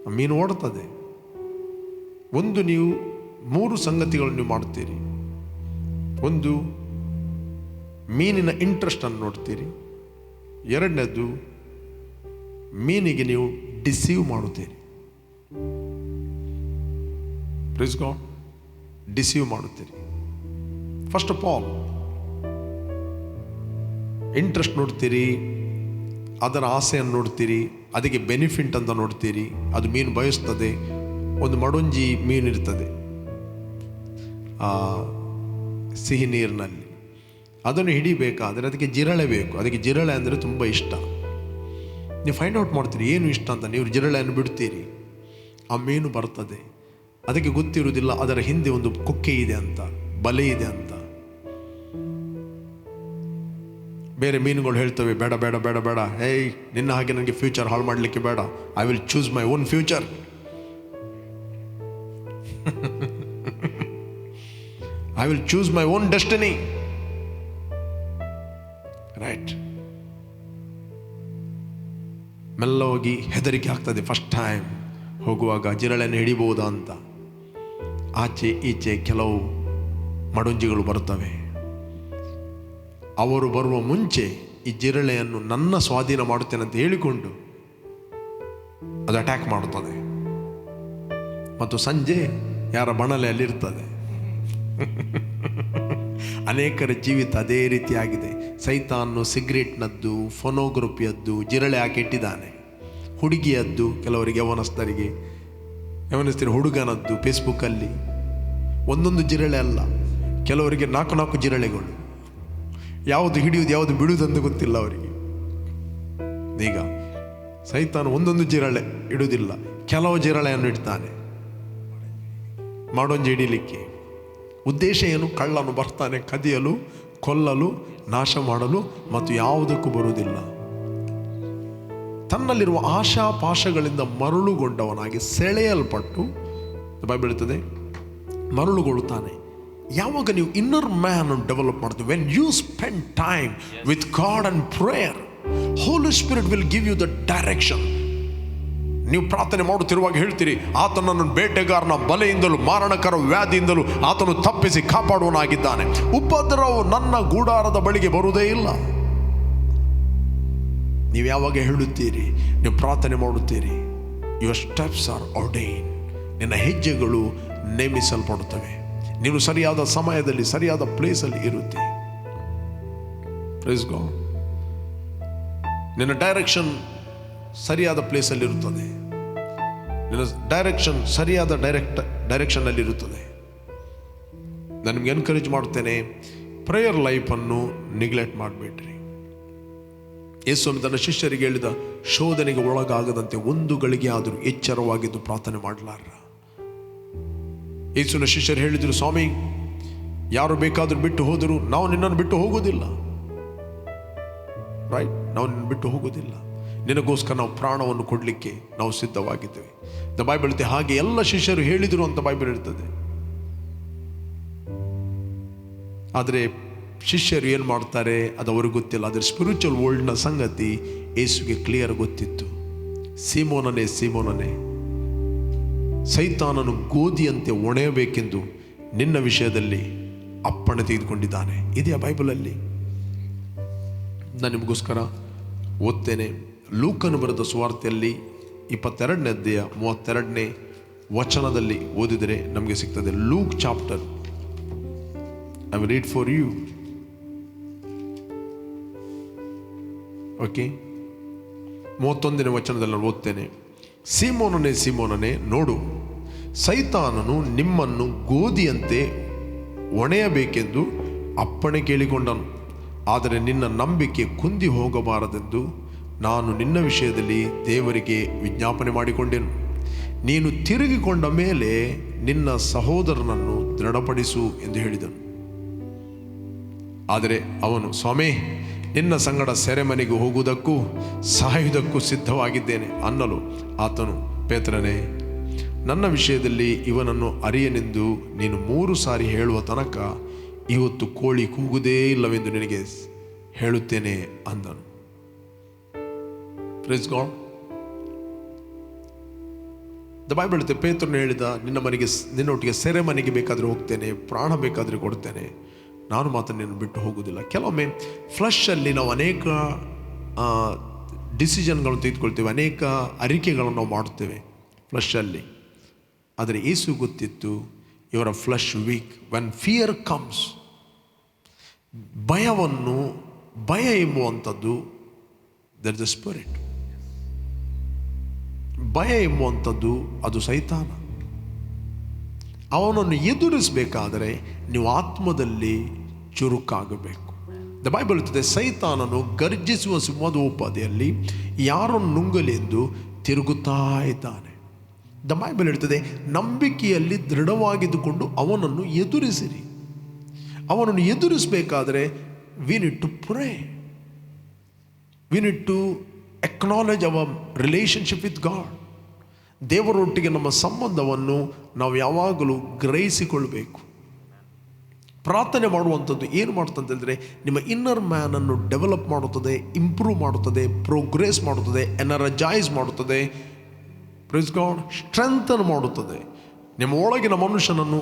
ಆ ಮೀನು ಓಡ್ತದೆ. ಒಂದು ನೀವು 3 ಸಂಗತಿಗಳನ್ನು ನೀವು ಮಾಡ್ತೀರಿ. ಒಂದು, ಮೀನಿನ ಇಂಟ್ರೆಸ್ಟನ್ನು ನೋಡ್ತೀರಿ. ಎರಡನೇದು, ಮೀನಿಗೆ ನೀವು ಡಿಸೀವ್ ಮಾಡುತ್ತೀರಿ. Praise God. ಡಿಸೀವ್ ಮಾಡುತ್ತೀರಿ. ಫಸ್ಟ್ ಆಫ್ ಆಲ್ ಇಂಟ್ರೆಸ್ಟ್ ನೋಡ್ತೀರಿ, ಅದರ ಆಸೆಯನ್ನು ನೋಡ್ತೀರಿ, ಅದಕ್ಕೆ ಬೆನಿಫಿಟ್ ಅಂತ ನೋಡ್ತೀರಿ. ಅದು ಮೀನು ಬಯಸ್ತದೆ. ಒಂದು ಮಡೊಂಜಿ ಮೀನು ಇರ್ತದೆ ಸಿಹಿ ನೀರಿನಲ್ಲಿ, ಅದನ್ನು ಹಿಡಿಬೇಕಾದ್ರೆ ಅದಕ್ಕೆ ಜಿರಳೆ ಬೇಕು. ಅದಕ್ಕೆ ಜಿರಳೆ ಅಂದರೆ ತುಂಬ ಇಷ್ಟ. ನೀವು ಫೈಂಡ್ ಔಟ್ ಮಾಡ್ತೀರಿ ಏನು ಇಷ್ಟ ಅಂತ. ನೀವು ಜಿರಳೆಯನ್ನು ಬಿಡ್ತೀರಿ, ಆ ಮೀನು ಬರ್ತದೆ. ಅದಕ್ಕೆ ಗೊತ್ತಿರುವುದಿಲ್ಲ ಅದರ ಹಿಂದೆ ಒಂದು ಕೊಕ್ಕೆ ಇದೆ ಅಂತ, ಬಲೆ ಇದೆ ಅಂತ. ಬೇರೆ ಮೀನುಗಳು ಹೇಳ್ತವೆ, ಬೇಡ ಬೇಡ ಬೇಡ ಬೇಡ, ಹೇಯ್ ನಿನ್ನ ಹಾಗೆ ನನಗೆ ಫ್ಯೂಚರ್ ಹಾಳು ಮಾಡಲಿಕ್ಕೆ ಬೇಡ, I will choose my own future. I will choose my own destiny. Right. ಮೆಲ್ಲ ಹೋಗಿ ಹೆದರಿಕೆ ಆಗ್ತದೆ ಫಸ್ಟ್ ಟೈಮ್ ಹೋಗುವಾಗ, ಜಿರಳೆಯನ್ನು ಹಿಡಿಬಹುದಾ ಅಂತ. ಆಚೆ ಈಚೆ ಕೆಲವು ಮಡುಂಜಿಗಳು ಬರುತ್ತವೆ. ಅವರು ಬರುವ ಮುಂಚೆ ಈ ಜಿರಳೆಯನ್ನು ನನ್ನ ಸ್ವಾಧೀನ ಮಾಡುತ್ತೇನೆ ಅಂತ ಹೇಳಿಕೊಂಡು ಅದು ಅಟ್ಯಾಕ್ ಮಾಡುತ್ತದೆ. ಮತ್ತು ಸಂಜೆ ಯಾರ ಬಣಲೆಯಲ್ಲಿರ್ತದೆ. ಅನೇಕರ ಜೀವಿತ ಅದೇ ರೀತಿಯಾಗಿದೆ. ಸೈತಾನು ಸಿಗರೇಟ್ನದ್ದು, ಫೋನೋಗ್ರಫಿಯದ್ದು ಜಿರಳೆ ಹಾಕಿಟ್ಟಿದ್ದಾನೆ. ಹುಡುಗಿಯದ್ದು, ಕೆಲವರಿಗೆ ಯವನಸ್ಥರಿಗೆ ಹುಡುಗನದ್ದು ಫೇಸ್ಬುಕ್ಕಲ್ಲಿ ಒಂದೊಂದು ಜಿರಳೆ ಅಲ್ಲ, ಕೆಲವರಿಗೆ 4 ಜಿರಳೆಗಳು. ಯಾವುದು ಹಿಡಿಯುವುದು ಯಾವುದು ಬಿಡುವುದಂತ ಗೊತ್ತಿಲ್ಲ ಅವರಿಗೆ. ಈಗ ಸೈತಾನು ಒಂದೊಂದು ಜಿರಳೆ ಇಡುವುದಿಲ್ಲ, ಕೆಲವು ಜಿರಳೆಯನ್ನು ಇಡ್ತಾನೆ ಮಾಡೋಂಜಿ ಹಿಡಿಲಿಕ್ಕೆ. ಉದ್ದೇಶ ಏನು? ಕಳ್ಳನು ಬರ್ತಾನೆ ಕದಿಯಲು, ಕೊಲ್ಲಲು, ನಾಶ ಮಾಡಲು ಮತ್ತು ಯಾವುದಕ್ಕೂ ಬರುವುದಿಲ್ಲ. ತನ್ನಲ್ಲಿರುವ ಆಶಾಪಾಶಗಳಿಂದ ಮರಳುಗೊಂಡವನಾಗಿ ಸೆಳೆಯಲ್ಪಟ್ಟು ಬೈಬಲ್ ಹೇಳ್ತದೆ ಮರಳುಗೊಳ್ಳುತ್ತಾನೆ. ಯಾವಾಗ ನೀವು ಇನ್ನರ್ ಮ್ಯಾನ್ ಡೆವಲಪ್ ಮಾಡ್ತೀವಿ, when you spend time with God and prayer, holy spirit will give you the direction. ನೀವು ಪ್ರಾರ್ಥನೆ ಮಾಡುತ್ತಿರುವಾಗ ಹೇಳ್ತೀರಿ, ಆತನನ್ನು ಬೇಟೆಗಾರನ ಬಲೆಯಿಂದಲೂ ಮಾರಣಕರ ವ್ಯಾಧಿಯಿಂದಲೂ ಆತನು ತಪ್ಪಿಸಿ ಕಾಪಾಡುವನಾಗಿದ್ದಾನೆ. ಉಪದ್ರವವು ನನ್ನ ಗೂಡಾರದ ಬಳಿಗೆ ಬರುವುದೇ ಇಲ್ಲ. ನೀವು ಯಾವಾಗ ಹೇಳುತ್ತೀರಿ, ನೀವು ಪ್ರಾರ್ಥನೆ ಮಾಡುತ್ತೀರಿ, ಯುವರ್ ಸ್ಟೆಪ್ಸ್ ಆರ್ ಆರ್ಡೈನ್, ನಿನ್ನ ಹೆಜ್ಜೆಗಳು ನೇಮಿಸಲ್ಪಡುತ್ತವೆ. ನೀನು ಸರಿಯಾದ ಸಮಯದಲ್ಲಿ ಸರಿಯಾದ ಪ್ಲೇಸಲ್ಲಿ ಇರುತ್ತಿ. Praise God. ನಿನ್ನ ಡೈರೆಕ್ಷನ್ ಸರಿಯಾದ ಪ್ಲೇಸಲ್ಲಿ ಇರುತ್ತದೆ. ನಿನ್ನ ಡೈರೆಕ್ಷನ್ ಸರಿಯಾದ ಡೈರೆಕ್ಷನ್ನಲ್ಲಿ ಇರುತ್ತದೆ. ನಾನು ನಿಮ್ಗೆ ಎನ್ಕರೇಜ್ ಮಾಡ್ತೇನೆ, ಪ್ರೇಯರ್ ಲೈಫನ್ನು ನೆಗ್ಲೆಕ್ಟ್ ಮಾಡಬೇಡ್ರಿ. ಯೇಸು ತನ್ನ ಶಿಷ್ಯರಿಗೆ ಹೇಳಿದ, ಶೋಧನೆಗೆ ಒಳಗಾಗದಂತೆ 1 ಗಳಿಗೆ ಆದರೂ ಎಚ್ಚರವಾಗಿದ್ದು ಪ್ರಾರ್ಥನೆ ಮಾಡಲಾರ. ಯೇಸುವಿನ ಶಿಷ್ಯರು ಹೇಳಿದರು, ಸ್ವಾಮಿ ಯಾರು ಬೇಕಾದರೂ ಬಿಟ್ಟು ಹೋದರೂ ನಾವು ನಿನ್ನನ್ನು ಬಿಟ್ಟು ಹೋಗೋದಿಲ್ಲ. ರೈಟ್, ನಾವು ನಿನ್ನ ಬಿಟ್ಟು ಹೋಗೋದಿಲ್ಲ. ನಿನಗೋಸ್ಕರ ನಾವು ಪ್ರಾಣವನ್ನು ಕೊಡಲಿಕ್ಕೆ ನಾವು ಸಿದ್ಧವಾಗಿದ್ದೇವೆ. ದ ಬೈಬಲ್ ಹೇಳ್ತದೆ ಹಾಗೆ ಎಲ್ಲ ಶಿಷ್ಯರು ಹೇಳಿದರು ಅಂತ ಬೈಬಲ್ ಹೇಳ್ತದೆ. ಆದರೆ ಶಿಷ್ಯರು ಏನು ಮಾಡ್ತಾರೆ ಅದು ಅವ್ರಿಗೆ ಗೊತ್ತಿಲ್ಲ. ಆದರೆ ಸ್ಪಿರಿಚುವಲ್ ವರ್ಲ್ಡ್ನ ಸಂಗತಿ ಯೇಸುಗೆ ಕ್ಲಿಯರ್ ಗೊತ್ತಿತ್ತು. ಸೀಮೋನನೇ ಸೀಮೋನನೇ, ಸೈತಾನನು ಗೋಧಿಯಂತೆ ಒಣೆಯಬೇಕೆಂದು ನಿನ್ನ ವಿಷಯದಲ್ಲಿ ಅಪ್ಪಣೆ ತೆಗೆದುಕೊಂಡಿದ್ದಾನೆ. ಇದೆಯಾ ಬೈಬಲಲ್ಲಿ? ನಾನು ನಿಮಗೋಸ್ಕರ ಓದ್ತೇನೆ. ಲೂಕನು ಬರೆದ ಸುವಾರ್ತೆಯಲ್ಲಿ 22ನೇ ಅಧ್ಯಾಯ 32ನೇ ವಚನದಲ್ಲಿ ಓದಿದರೆ ನಮಗೆ ಸಿಗ್ತದೆ. Luke chapter, I will read for you. Okay, 31ನೇ ವಚನದಲ್ಲಿ ನಾನು ಓದ್ತೇನೆ. ಸೀಮೋನನೇ ಸೀಮೋನನೇ, ನೋಡು, ಸೈತಾನನು ನಿಮ್ಮನ್ನು ಗೋಧಿಯಂತೆ ಒಣೆಯಬೇಕೆಂದು ಅಪ್ಪಣೆ ಕೇಳಿಕೊಂಡನು. ಆದರೆ ನಿನ್ನ ನಂಬಿಕೆ ಕುಂದಿ ಹೋಗಬಾರದೆಂದು ನಾನು ನಿನ್ನ ವಿಷಯದಲ್ಲಿ ದೇವರಿಗೆ ವಿಜ್ಞಾಪನೆ ಮಾಡಿಕೊಂಡೆನು. ನೀನು ತಿರುಗಿಕೊಂಡ ಮೇಲೆ ನಿನ್ನ ಸಹೋದರನನ್ನು ದೃಢಪಡಿಸು ಎಂದು ಹೇಳಿದನು. ಆದರೆ ಅವನು, ಸ್ವಾಮಿ, ನಿನ್ನ ಸಂಗಡ ಸೆರೆಮನೆಗೆ ಹೋಗುವುದಕ್ಕೂ ಸಾಯುವುದಕ್ಕೂ ಸಿದ್ಧವಾಗಿದ್ದೇನೆ ಅನ್ನಲು ಆತನು, ಪೇತ್ರನೇ, ನನ್ನ ವಿಷಯದಲ್ಲಿ ಇವನನ್ನು ಅರಿಯನೆಂದು ನೀನು 3 ಸಾರಿ ಹೇಳುವ ತನಕ ಇವತ್ತು ಕೋಳಿ ಕೂಗುವುದೇ ಇಲ್ಲವೆಂದು ನಿನಗೆ ಹೇಳುತ್ತೇನೆ ಅಂದನು. Praise God. ದ ಬೈಬಲ್ ಹೇಳುತ್ತೆ, ಪೇತ್ರನು ಹೇಳಿದ, ನಿನ್ನೊಟ್ಟಿಗೆ ಸೆರೆಮನೆಗೆ ಬೇಕಾದರೆ ಹೋಗ್ತೇನೆ, ಪ್ರಾಣ ಬೇಕಾದರೆ ಕೊಡ್ತೇನೆ, ನಾನು ಮಾತ್ರ ನಿನ್ನ ಬಿಟ್ಟು ಹೋಗುವುದಿಲ್ಲ. ಕೆಲವೊಮ್ಮೆ ಫ್ಲಶಲ್ಲಿ ನಾವು ಅನೇಕ ಡಿಸಿಷನ್ಗಳನ್ನು ತೆಗೆದುಕೊಳ್ತೇವೆ, ಅನೇಕ ಅರಿಕೆಗಳನ್ನು ನಾವು ಮಾಡುತ್ತೇವೆ ಫ್ಲಶಲ್ಲಿ. ಆದರೆ ಯೇಸು ಗೊತ್ತಿತ್ತು, ಇವರ flesh weak. When fear comes, ಭಯ ಎಂಬುವಂಥದ್ದು, ದರ್ ಇಸ್ ದ ಸ್ಪಿರಿಟ್. ಭಯ ಎಂಬುವಂಥದ್ದು ಅದು ಸೈತಾನ. ಅವನನ್ನು ಎದುರಿಸಬೇಕಾದರೆ ನೀವು ಆತ್ಮದಲ್ಲಿ ಚುರುಕಾಗಬೇಕು. ದ ಬೈಬಲ್ ಹೇಳ್ತದೆ, ಸೈತಾನನು ಗರ್ಜಿಸುವ ಸಿಂಹದೋಪಾದಿಯಲ್ಲಿ ಯಾರನ್ನು ನುಂಗಲೆಂದು ತಿರುಗುತ್ತಾ ಇದ್ದಾನೆ. ದ ಬೈಬಲ್ ಹೇಳ್ತದೆ, ನಂಬಿಕೆಯಲ್ಲಿ ದೃಢವಾಗಿದ್ದುಕೊಂಡು ಅವನನ್ನು ಎದುರಿಸಿರಿ. ಅವನನ್ನು ಎದುರಿಸಬೇಕಾದ್ರೆ we need to pray, we need to acknowledge our relationship with God. ದೇವರೊಟ್ಟಿಗೆ ನಮ್ಮ ಸಂಬಂಧವನ್ನು ನಾವು ಯಾವಾಗಲೂ ಗ್ರಹಿಸಿಕೊಳ್ಬೇಕು. ಪ್ರಾರ್ಥನೆ ಮಾಡುವಂಥದ್ದು ಏನು ಮಾಡುತ್ತೆ ಅಂತಂದರೆ, ನಿಮ್ಮ ಇನ್ನರ್ ಮ್ಯಾನನ್ನು ಡೆವಲಪ್ ಮಾಡುತ್ತದೆ, ಇಂಪ್ರೂವ್ ಮಾಡುತ್ತದೆ, ಪ್ರೋಗ್ರೆಸ್ ಮಾಡುತ್ತದೆ, ಎನರ್ಜೈಸ್ ಮಾಡುತ್ತದೆ, ಪ್ರೈಸ್ ಗಾಡ್, ಸ್ಟ್ರೆಂಥನ್ ಮಾಡುತ್ತದೆ. ನಿಮ್ಮ ಒಳಗಿನ ಮನುಷ್ಯನನ್ನು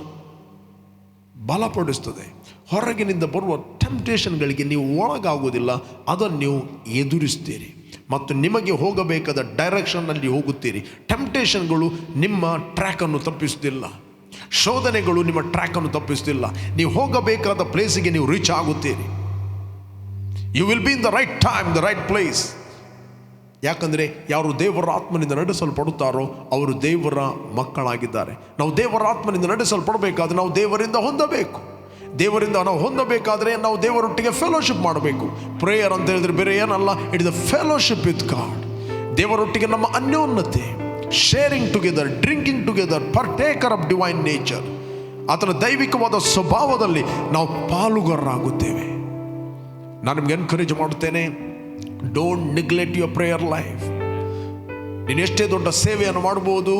ಬಲಪಡಿಸ್ತದೆ. ಹೊರಗಿನಿಂದ ಬರುವ ಟೆಂಪ್ಟೇಷನ್ಗಳಿಗೆ ನೀವು ಒಳಗಾಗುವುದಿಲ್ಲ, ಅದನ್ನು ನೀವು ಎದುರಿಸ್ತೀರಿ ಮತ್ತು ನಿಮಗೆ ಹೋಗಬೇಕಾದ ಡೈರೆಕ್ಷನ್ನಲ್ಲಿ ಹೋಗುತ್ತೀರಿ. ಟೆಂಪ್ಟೇಷನ್ಗಳು ನಿಮ್ಮ ಟ್ರ್ಯಾಕನ್ನು ತಪ್ಪಿಸುವುದಿಲ್ಲ, ಶೋಧನೆಗಳು ನಿಮ್ಮ ಟ್ರ್ಯಾಕನ್ನು ತಪ್ಪಿಸುವುದಿಲ್ಲ. ನೀವು ಹೋಗಬೇಕಾದ ಪ್ಲೇಸಿಗೆ ನೀವು ರೀಚ್ ಆಗುತ್ತೀರಿ. You will be in the right time, the right place. ಯಾಕಂದರೆ ಯಾರು ದೇವರ ಆತ್ಮನಿಂದ ನಡೆಸಲ್ಪಡುತ್ತಾರೋ ಅವರು ದೇವರ ಮಕ್ಕಳಾಗಿದ್ದಾರೆ. ನಾವು ದೇವರ ಆತ್ಮನಿಂದ ನಡೆಸಲ್ಪಡಬೇಕಾದ್ರೆ ನಾವು ದೇವರಿಂದ ಹೊಂದಬೇಕು. ದೇವರಿಂದ ನಾವು ಹೊಂದಬೇಕಾದ್ರೆ ನಾವು ದೇವರೊಟ್ಟಿಗೆ ಫೆಲೋಶಿಪ್ ಮಾಡಬೇಕು. ಪ್ರೇಯರ್ ಅಂತ ಹೇಳಿದ್ರೆ ಬೇರೆ ಏನಲ್ಲ, it is the fellowship with God. ದೇವರೊಟ್ಟಿಗೆ ನಮ್ಮ ಅನ್ಯೋನ್ಯತೆ, sharing together, drinking together, partaker of divine nature, ಆತನ ದೈವಿಕವಾದ ಸ್ವಭಾವದಲ್ಲಿ ನಾವು ಪಾಲುಗಾರರಾಗುತ್ತೇವೆ. ನಾನು ನಿಮ್ಗೆ ಎನ್ಕರೇಜ್ ಮಾಡುತ್ತೇನೆ, don't neglect your prayer life. ನೀನು ಎಷ್ಟೇ ದೊಡ್ಡ ಸೇವೆಯನ್ನು ಮಾಡ್ಬೋದು,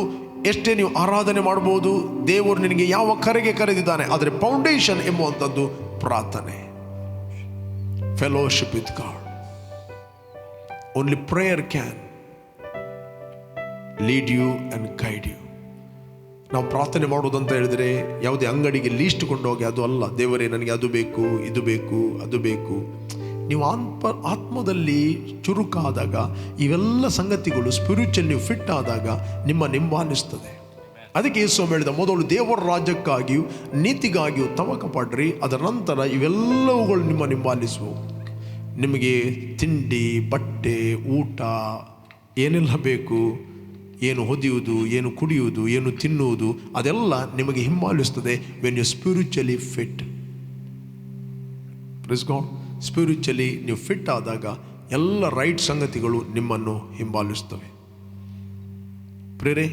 ಎಷ್ಟೇ ನೀವು ಆರಾಧನೆ ಮಾಡ್ಬೋದು, ದೇವರು ನಿನಗೆ ಯಾವ ಕರೆಗೆ ಕರೆದಿದ್ದಾನೆ, ಆದರೆ ಫೌಂಡೇಶನ್ ಎಂಬುವಂಥದ್ದು ಪ್ರಾರ್ಥನೆ, fellowship with God. Only prayer can lead you and guide you. ನಾವು ಪ್ರಾರ್ಥನೆ ಮಾಡೋದಂತ ಹೇಳಿದರೆ ಯಾವುದೇ ಅಂಗಡಿಗೆ ಲೀಸ್ಟ್ ಕೊಂಡೋಗಿ ಅದು ಅಲ್ಲ. ದೇವರೇ ನನಗೆ ಅದು ಬೇಕು, ಇದು ಬೇಕು, ಅದು ಬೇಕು. ನೀವು ಆತ್ಮದಲ್ಲಿ ಚುರುಕಾದಾಗ ಇವೆಲ್ಲ ಸಂಗತಿಗಳು ಸ್ಪಿರಿಚುವಲ್ ನೀವು ಫಿಟ್ ಆದಾಗ ನಿಮ್ಮ ಹಿಂಬಾಲಿಸ್ತದೆ. ಅದಕ್ಕೆ ಯೇಸು ಹೇಳಿದ, ಮೊದಲು ದೇವರ ರಾಜ್ಯಕ್ಕಾಗಿಯೂ ನೀತಿಗಾಗಿಯೂ ತವಕ ಪಡ್ರಿ, ಅದರ ನಂತರ ಇವೆಲ್ಲವುಗಳು ನಿಮ್ಮ ಹಿಂಬಾಲಿಸುವು. ನಿಮಗೆ ತಿಂಡಿ, ಬಟ್ಟೆ, ಊಟ ಏನೆಲ್ಲ ಬೇಕು, ಏನು ಹೊದಿಯುವುದು, ಏನು ಕುಡಿಯುವುದು, ಏನು ತಿನ್ನುವುದು, ಅದೆಲ್ಲ ನಿಮಗೆ ಹಿಂಬಾಲಿಸ್ತದೆ when you spiritually fit. Praise God. Spiritually ನೀವು ಫಿಟ್ ಆದಾಗ ಎಲ್ಲ ರೈಟ್ ಸಂಗತಿಗಳು ನಿಮ್ಮನ್ನು ಹಿಂಬಾಲಿಸ್ತವೆ. ಪ್ರೇರೆ,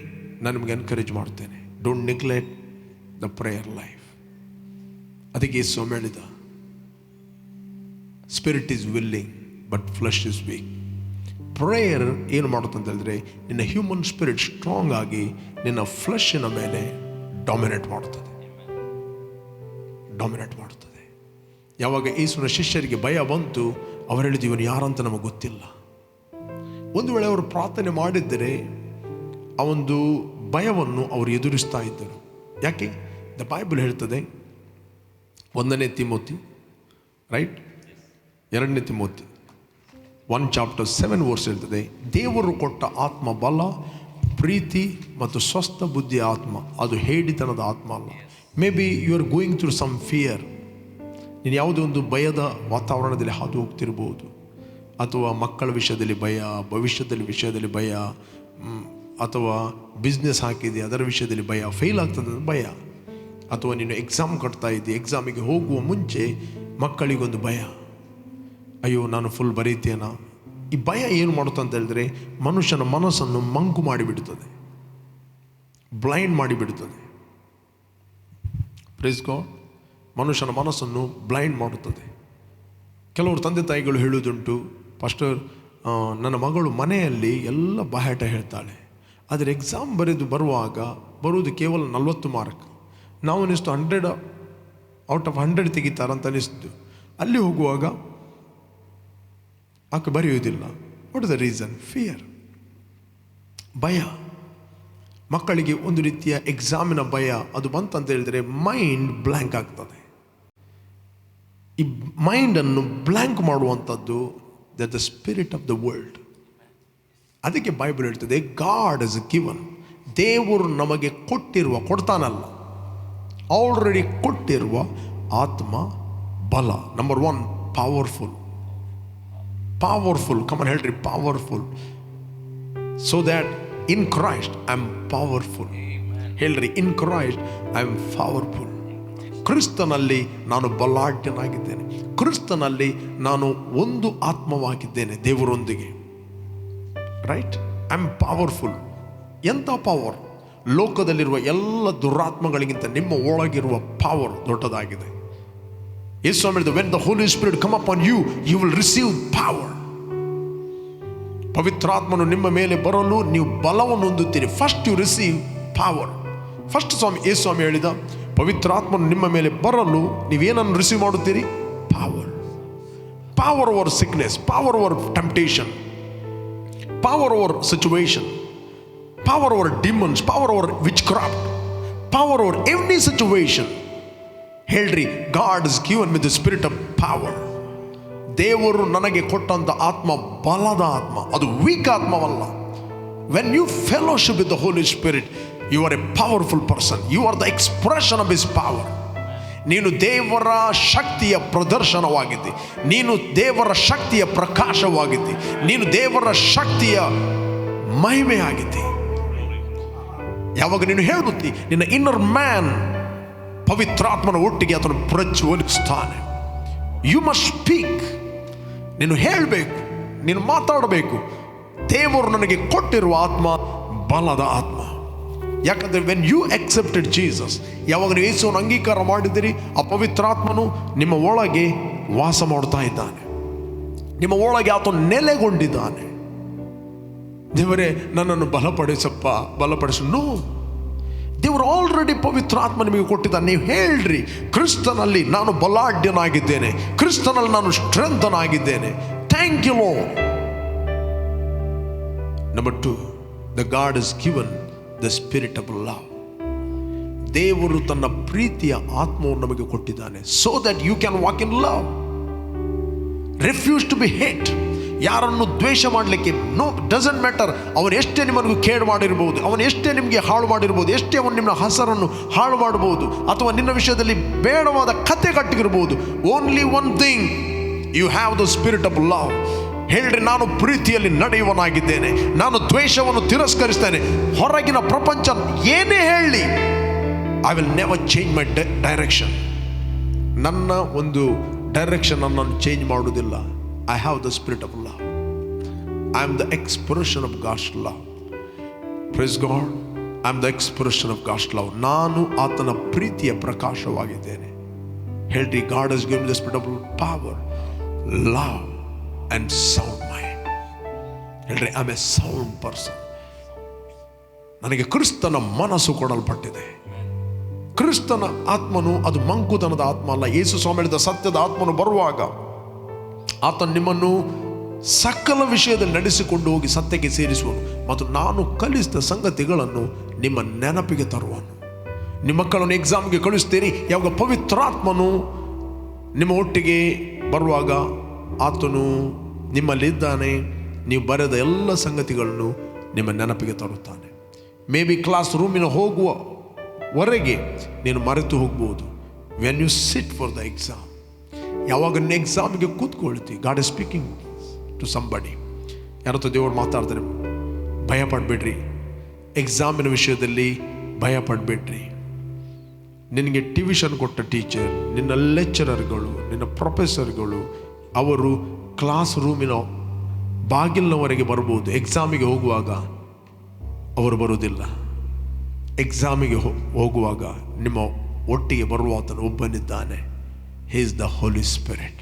ನಾನು ನಿಮಗೆ ಎನ್ಕರೇಜ್ ಮಾಡ್ತೇನೆ, don't neglect the prayer life. ಅದಕ್ಕೆ ಯೇಸು ಹೇಳಿದ, spirit is willing but flesh is weak. Prayer ಏನು ಮಾಡುತ್ತೆ ಅಂತ ಹೇಳಿದ್ರೆ, ನಿನ್ನ ಹ್ಯೂಮನ್ ಸ್ಪಿರಿಟ್ ಸ್ಟ್ರಾಂಗ್ ಆಗಿ ನಿನ್ನ ಫ್ಲೆಶ್ಶಿನ ಮೇಲೆ ಡಾಮಿನೇಟ್ ಮಾಡುತ್ತದೆ. ಯಾವಾಗ ಯೇಸುವಿನ ಶಿಷ್ಯರಿಗೆ ಭಯ ಬಂತು, ಅವರು ಹೇಳಿದ್ರು, ಇವನು ಯಾರಂತ ನಮಗೆ ಗೊತ್ತಿಲ್ಲ. ಒಂದು ವೇಳೆ ಅವರು ಪ್ರಾರ್ಥನೆ ಮಾಡಿದ್ದರೆ ಆ ಒಂದು ಭಯವನ್ನು ಅವರು ಎದುರಿಸ್ತಾ ಇದ್ದರು. ಯಾಕೆ? ದ ಬೈಬಲ್ ಹೇಳ್ತದೆ, 1 ತಿಮೋತಿ ರೈಟ್, 2 ತಿಮೋತಿ 1:7 ಹೇಳ್ತದೆ, ದೇವರು ಕೊಟ್ಟ ಆತ್ಮ ಬಲ, ಪ್ರೀತಿ ಮತ್ತು ಸ್ವಸ್ಥ ಬುದ್ಧಿಯ ಆತ್ಮ, ಅದು ಹೇಡಿತನದ ಆತ್ಮ ಅಲ್ಲ. Maybe you are going through some fear. ನೀನು ಯಾವುದೋ ಒಂದು ಭಯದ ವಾತಾವರಣದಲ್ಲಿ ಹಾದು ಹೋಗ್ತಿರ್ಬೋದು, ಅಥವಾ ಮಕ್ಕಳ ವಿಷಯದಲ್ಲಿ ಭಯ, ಭವಿಷ್ಯದಲ್ಲಿ ವಿಷಯದಲ್ಲಿ ಭಯ, ಅಥವಾ ಬಿಸ್ನೆಸ್ ಹಾಕಿದೆ ಅದರ ವಿಷಯದಲ್ಲಿ ಭಯ, ಫೇಲ್ ಆಗ್ತದೆ ಭಯ, ಅಥವಾ ನೀನು ಎಕ್ಸಾಮ್ ಕಟ್ತಾ ಇದ್ದೀಯ, ಎಕ್ಸಾಮಿಗೆ ಹೋಗುವ ಮುಂಚೆ ಮಕ್ಕಳಿಗೊಂದು ಭಯ, ಅಯ್ಯೋ ನಾನು ಫುಲ್ ಬರೀತೇನಾ. ಈ ಭಯ ಏನು ಮಾಡುತ್ತೆ ಅಂತ ಹೇಳಿದ್ರೆ ಮನುಷ್ಯನ ಮನಸ್ಸನ್ನು ಮಂಕು ಮಾಡಿಬಿಡ್ತದೆ, ಬ್ಲೈಂಡ್ ಮಾಡಿಬಿಡ್ತದೆ. Praise God. ಮನುಷ್ಯನ ಮನಸ್ಸನ್ನು ಬ್ಲೈಂಡ್ ಮಾಡುತ್ತದೆ. ಕೆಲವರು ತಂದೆ ತಾಯಿಗಳು ಹೇಳುವುದುಂಟು, ಪಾಸ್ಟರ್ ನನ್ನ ಮಗಳು ಮನೆಯಲ್ಲಿ ಎಲ್ಲ ಬಾಯಾಟ ಹೇಳ್ತಾಳೆ, ಆದರೆ ಎಕ್ಸಾಮ್ ಬರುವಾಗ ಬರುವುದು ಕೇವಲ 40 ಮಾರ್ಕ್. ನಾವು ಅನಿಸ್ತು 100 ಔಟ್ ಆಫ್ 100 ತೆಗಿತಾರಂತ ಅನಿಸ್ತು. ಅಲ್ಲಿ ಹೋಗುವಾಗ ಆಕೆ ಬರೆಯುವುದಿಲ್ಲ. What is the reason? Fear, ಭಯ. ಮಕ್ಕಳಿಗೆ ಒಂದು ರೀತಿಯ ಎಕ್ಸಾಮಿನ ಭಯ ಅದು ಬಂತಂತ ಹೇಳಿದರೆ ಮೈಂಡ್ ಬ್ಲ್ಯಾಂಕ್ ಆಗ್ತದೆ. ಈ ಮೈಂಡನ್ನು ಬ್ಲ್ಯಾಂಕ್ ಮಾಡುವಂಥದ್ದು that the spirit of the world. ಅದಕ್ಕೆ ಬೈಬಲ್ ಹೇಳ್ತದೆ, ಗಾಡ್ ಇಸ್ ಗಿವನ್. ದೇವರು ನಮಗೆ ಕೊಡ್ತಾನಲ್ಲ, ಆಲ್ರೆಡಿ ಕೊಟ್ಟಿರುವ ಆತ್ಮ ಬಲ. Number 1 powerful. ಕಮನ್ ಹೇಳ್ರಿ, powerful. So that in Christ I am powerful. ಹೇಳ್ರಿ, in Christ I am powerful. ಕ್ರಿಸ್ತನಲ್ಲಿ ನಾನು ಬಲಾಢ್ಯನಾಗಿದ್ದೇನೆ. ಕ್ರಿಸ್ತನಲ್ಲಿ ನಾನು ಒಂದು ಆತ್ಮವಾಗಿದ್ದೇನೆ ದೇವರೊಂದಿಗೆ. ರೈಟ್? I am powerful. ಎಂಥ ಪವರ್? ಲೋಕದಲ್ಲಿರುವ ಎಲ್ಲ ದುರಾತ್ಮಗಳಿಗಿಂತ ನಿಮ್ಮ ಒಳಗಿರುವ ಪವರ್ ದೊಡ್ಡದಾಗಿದೆ. ಯೇಸು ಸ್ವಾಮಿ ಹೇಳಿದ, when the Holy Spirit come upon you, you will receive power. ಪವಿತ್ರಾತ್ಮನು ನಿಮ್ಮ ಮೇಲೆ ಬರಲು ನೀವು ಬಲವನ್ನು ಹೊಂದುತ್ತೀರಿ. First you receive power. First Yesu ಸ್ವಾಮಿ ಹೇಳಿದ, ಪವಿತ್ರಾತ್ಮನು ನಿಮ್ಮ ಮೇಲೆ ಬರಲು ನೀವೇನನ್ನು ರಿಸೀವ್ ಮಾಡುತ್ತೀರಿ? Power. Power over sickness, power over temptation, power over situation, power over demons, power over witchcraft, power over every situation. ಹೇಳ್ರಿ, God is given with the spirit of power. ದೇವರು ನನಗೆ ಕೊಟ್ಟಂತ ಆತ್ಮ ಬಲದ ಆತ್ಮ, ಅದು ವೀಕ್ ಆತ್ಮವಲ್ಲ. When you fellowship with the holy spirit, you are a powerful person. You are the expression of his power. ನೀನು ದೇವರ ಶಕ್ತಿಯ ಪ್ರದರ್ಶನವಾಗಿದ್ದಿ, ನೀನು ದೇವರ ಶಕ್ತಿಯ ಪ್ರಕಾಶವಾಗಿದ್ದಿ, ನೀನು ದೇವರ ಶಕ್ತಿಯ ಮಹಿಮೆ ಆಗಿದ್ದಿ. ಯಾವಾಗ ನೀನು ಹೇಳುತ್ತಿ, ನಿನ್ನ ಇನ್ನರ್ ಮ್ಯಾನ್ ಪವಿತ್ರಾತ್ಮನ ಒಟ್ಟಿಗೆ ಅದನ್ನು ಪ್ರಜ್ವಲಿಸ್ತಾನೆ. You must speak. ನೀನು ಹೇಳಬೇಕು, ನೀನು ಮಾತಾಡಬೇಕು. ದೇವರು ನನಗೆ ಕೊಟ್ಟಿರುವ ಆತ್ಮ ಬಲದ ಆತ್ಮ. ಯಾಕಂದರೆ ವೆನ್ ಯು ಅಕ್ಸೆಪ್ಟೆಡ್ ಜೀಸಸ್, ಯಾವಾಗ ನೀವು ಯೇಸುವನ್ನು ಅಂಗೀಕಾರ ಮಾಡಿದಿರಿ, ಆ ಪವಿತ್ರಾತ್ಮನು ನಿಮ್ಮ ಒಳಗೆ ವಾಸ ಮಾಡ್ತಾ ಇದ್ದಾನೆ, ನಿಮ್ಮ ಒಳಗೆ ಆತನು ನೆಲೆಗೊಂಡಿದ್ದಾನೆ. ದೇವರೇ ನನ್ನನ್ನು ಬಲಪಡಿಸಪ್ಪ, ಬಲಪಡಿಸು. ನೋ, ದೇವರು ಆಲ್ರೆಡಿ ಪವಿತ್ರಾತ್ಮ ನಿಮಗೆ ಕೊಟ್ಟಿದ್ದಾನೆ. ನೀವು ಹೇಳ್ರಿ, ಕ್ರಿಸ್ತನಲ್ಲಿ ನಾನು ಬಲಾಢ್ಯನಾಗಿದ್ದೇನೆ, ಕ್ರಿಸ್ತನಲ್ಲಿ ನಾನು ಸ್ಟ್ರೆಂಥನಾಗಿದ್ದೇನೆ. Thank you Lord. Number 2, the God is given the spirit of love. ದೇವರು ತನ್ನ ಪ್ರೀತಿಯ ಆತ್ಮವನ್ನು ನಮಗೆ ಕೊಟ್ಟಿದ್ದಾನೆ, so that you can walk in love. Refuse to be hate. ಯಾರನ್ನು ದ್ವೇಷ ಮಾಡಲಿಕ್ಕೆ ನೋ, ಡಸಂಟ್ ಮ್ಯಾಟರ್. ಅವನು ಎಷ್ಟೇ ನಿಮ್ಮನ್ನು ಕೇಡು ಮಾಡಿರ್ಬೋದು, ಅವನು ಎಷ್ಟೇ ನಿಮಗೆ ಹಾಳು ಮಾಡಿರ್ಬೋದು, ಎಷ್ಟೇ ಅವನು ನಿಮ್ಮ ಹೆಸರನ್ನು ಹಾಳು ಮಾಡಬಹುದು, ಅಥವಾ ನಿನ್ನ ವಿಷಯದಲ್ಲಿ ಬೇಡವಾದ ಕತೆ ಕಟ್ಟಿರ್ಬೋದು. Only one thing, you have the spirit of love. ಹೇಳ್ರಿ, ನಾನು ಪ್ರೀತಿಯಲ್ಲಿ ನಡೆಯುವನಾಗಿದ್ದೇನೆ, ನಾನು ದ್ವೇಷವನ್ನು ತಿರಸ್ಕರಿಸ್ತೇನೆ. ಹೊರಗಿನ ಪ್ರಪಂಚ ಏನೇ ಹೇಳಿ, I will never change my direction. ನನ್ನ ಒಂದು ಡೈರೆಕ್ಷನ್ ನಾನು ಚೇಂಜ್ ಮಾಡುವುದಿಲ್ಲ. I have the spirit of love. I am the expression of God's love. Praise God. I am the expression of God's love. ನಾನು ಆತನ ಪ್ರೀತಿಯ ಪ್ರಕಾಶವಾಗಿದ್ದೇನೆ. ಹೇಳ್ರಿ, God has given the spirit of power, love and sound mind. ಹೇಳ್ರಿ, I am a sound person. ನನಗೆ ಕ್ರಿಸ್ತನ ಮನಸ್ಸು ಕೊಡಲ್ಪಟ್ಟಿದೆ. ಕ್ರಿಸ್ತನ ಆತ್ಮನು ಅದು ಮಂಕುತನದ ಆತ್ಮ ಅಲ್ಲ. ಯೇಸು ಸ್ವಾಮಿ ಹೇಳಿದ, ಸತ್ಯದ ಆತ್ಮನು ಬರುವಾಗ ಆತ ನಿಮ್ಮನ್ನು ಸಕಲ ವಿಷಯದಲ್ಲಿ ನಡೆಸಿಕೊಂಡು ಹೋಗಿ ಸತ್ಯಕ್ಕೆ ಸೇರಿಸುವನು, ಮತ್ತು ನಾನು ಕಲಿಸಿದ ಸಂಗತಿಗಳನ್ನು ನಿಮ್ಮ ನೆನಪಿಗೆ ತರುವನು. ನಿಮ್ಮ ಮಕ್ಕಳನ್ನು ಎಕ್ಸಾಮ್ಗೆ ಕಳಿಸ್ತೀರಿ, ಯಾವಾಗ ಪವಿತ್ರಾತ್ಮನು ನಿಮ್ಮ ಒಟ್ಟಿಗೆ ಬರುವಾಗ ಆತನು ನಿಮ್ಮಲ್ಲಿದ್ದಾನೆ. ನೀವು ಬರೆದ ಎಲ್ಲ ಸಂಗತಿಗಳನ್ನು ನಿಮ್ಮ ನೆನಪಿಗೆ ತರುತ್ತಾನೆ. ಮೇ ಬಿ ಕ್ಲಾಸ್ ರೂಮಿನ ಹೋಗುವವರೆಗೆ ನೀನು ಮರೆತು ಹೋಗ್ಬೋದು. When you sit for the exam, ಯಾವಾಗ ನೀನು ಎಕ್ಸಾಮ್ಗೆ ಕೂತ್ಕೊಳ್ತಿ, God is speaking to somebody. ಯಾರತ್ತೋ ದೇವರು ಮಾತಾಡ್ತಾರೆ. ಭಯಪಡಬೇಡ್ರಿ, ಎಕ್ಸಾಮಿನ ವಿಷಯದಲ್ಲಿ ಭಯಪಡಬೇಡ್ರಿ. ನಿನಗೆ ಟ್ಯೂಷನ್ ಕೊಟ್ಟ ಟೀಚರ್, ನಿನ್ನ ಲೆಕ್ಚರರ್ಗಳು, ನಿನ್ನ ಪ್ರೊಫೆಸರ್ಗಳು, ಅವರು ಕ್ಲಾಸ್ ರೂಮಿನ ಬಾಗಿಲಿನವರೆಗೆ ಬರ್ಬೋದು. ಎಕ್ಸಾಮಿಗೆ ಹೋಗುವಾಗ ಅವರು ಬರುವುದಿಲ್ಲ. ಎಕ್ಸಾಮಿಗೆ ಹೋಗುವಾಗ ನಿಮ್ಮ ಒಟ್ಟಿಗೆ ಬರುವ ಆತನು ಒಬ್ಬನಿದ್ದಾನೆ. He is the holy spirit.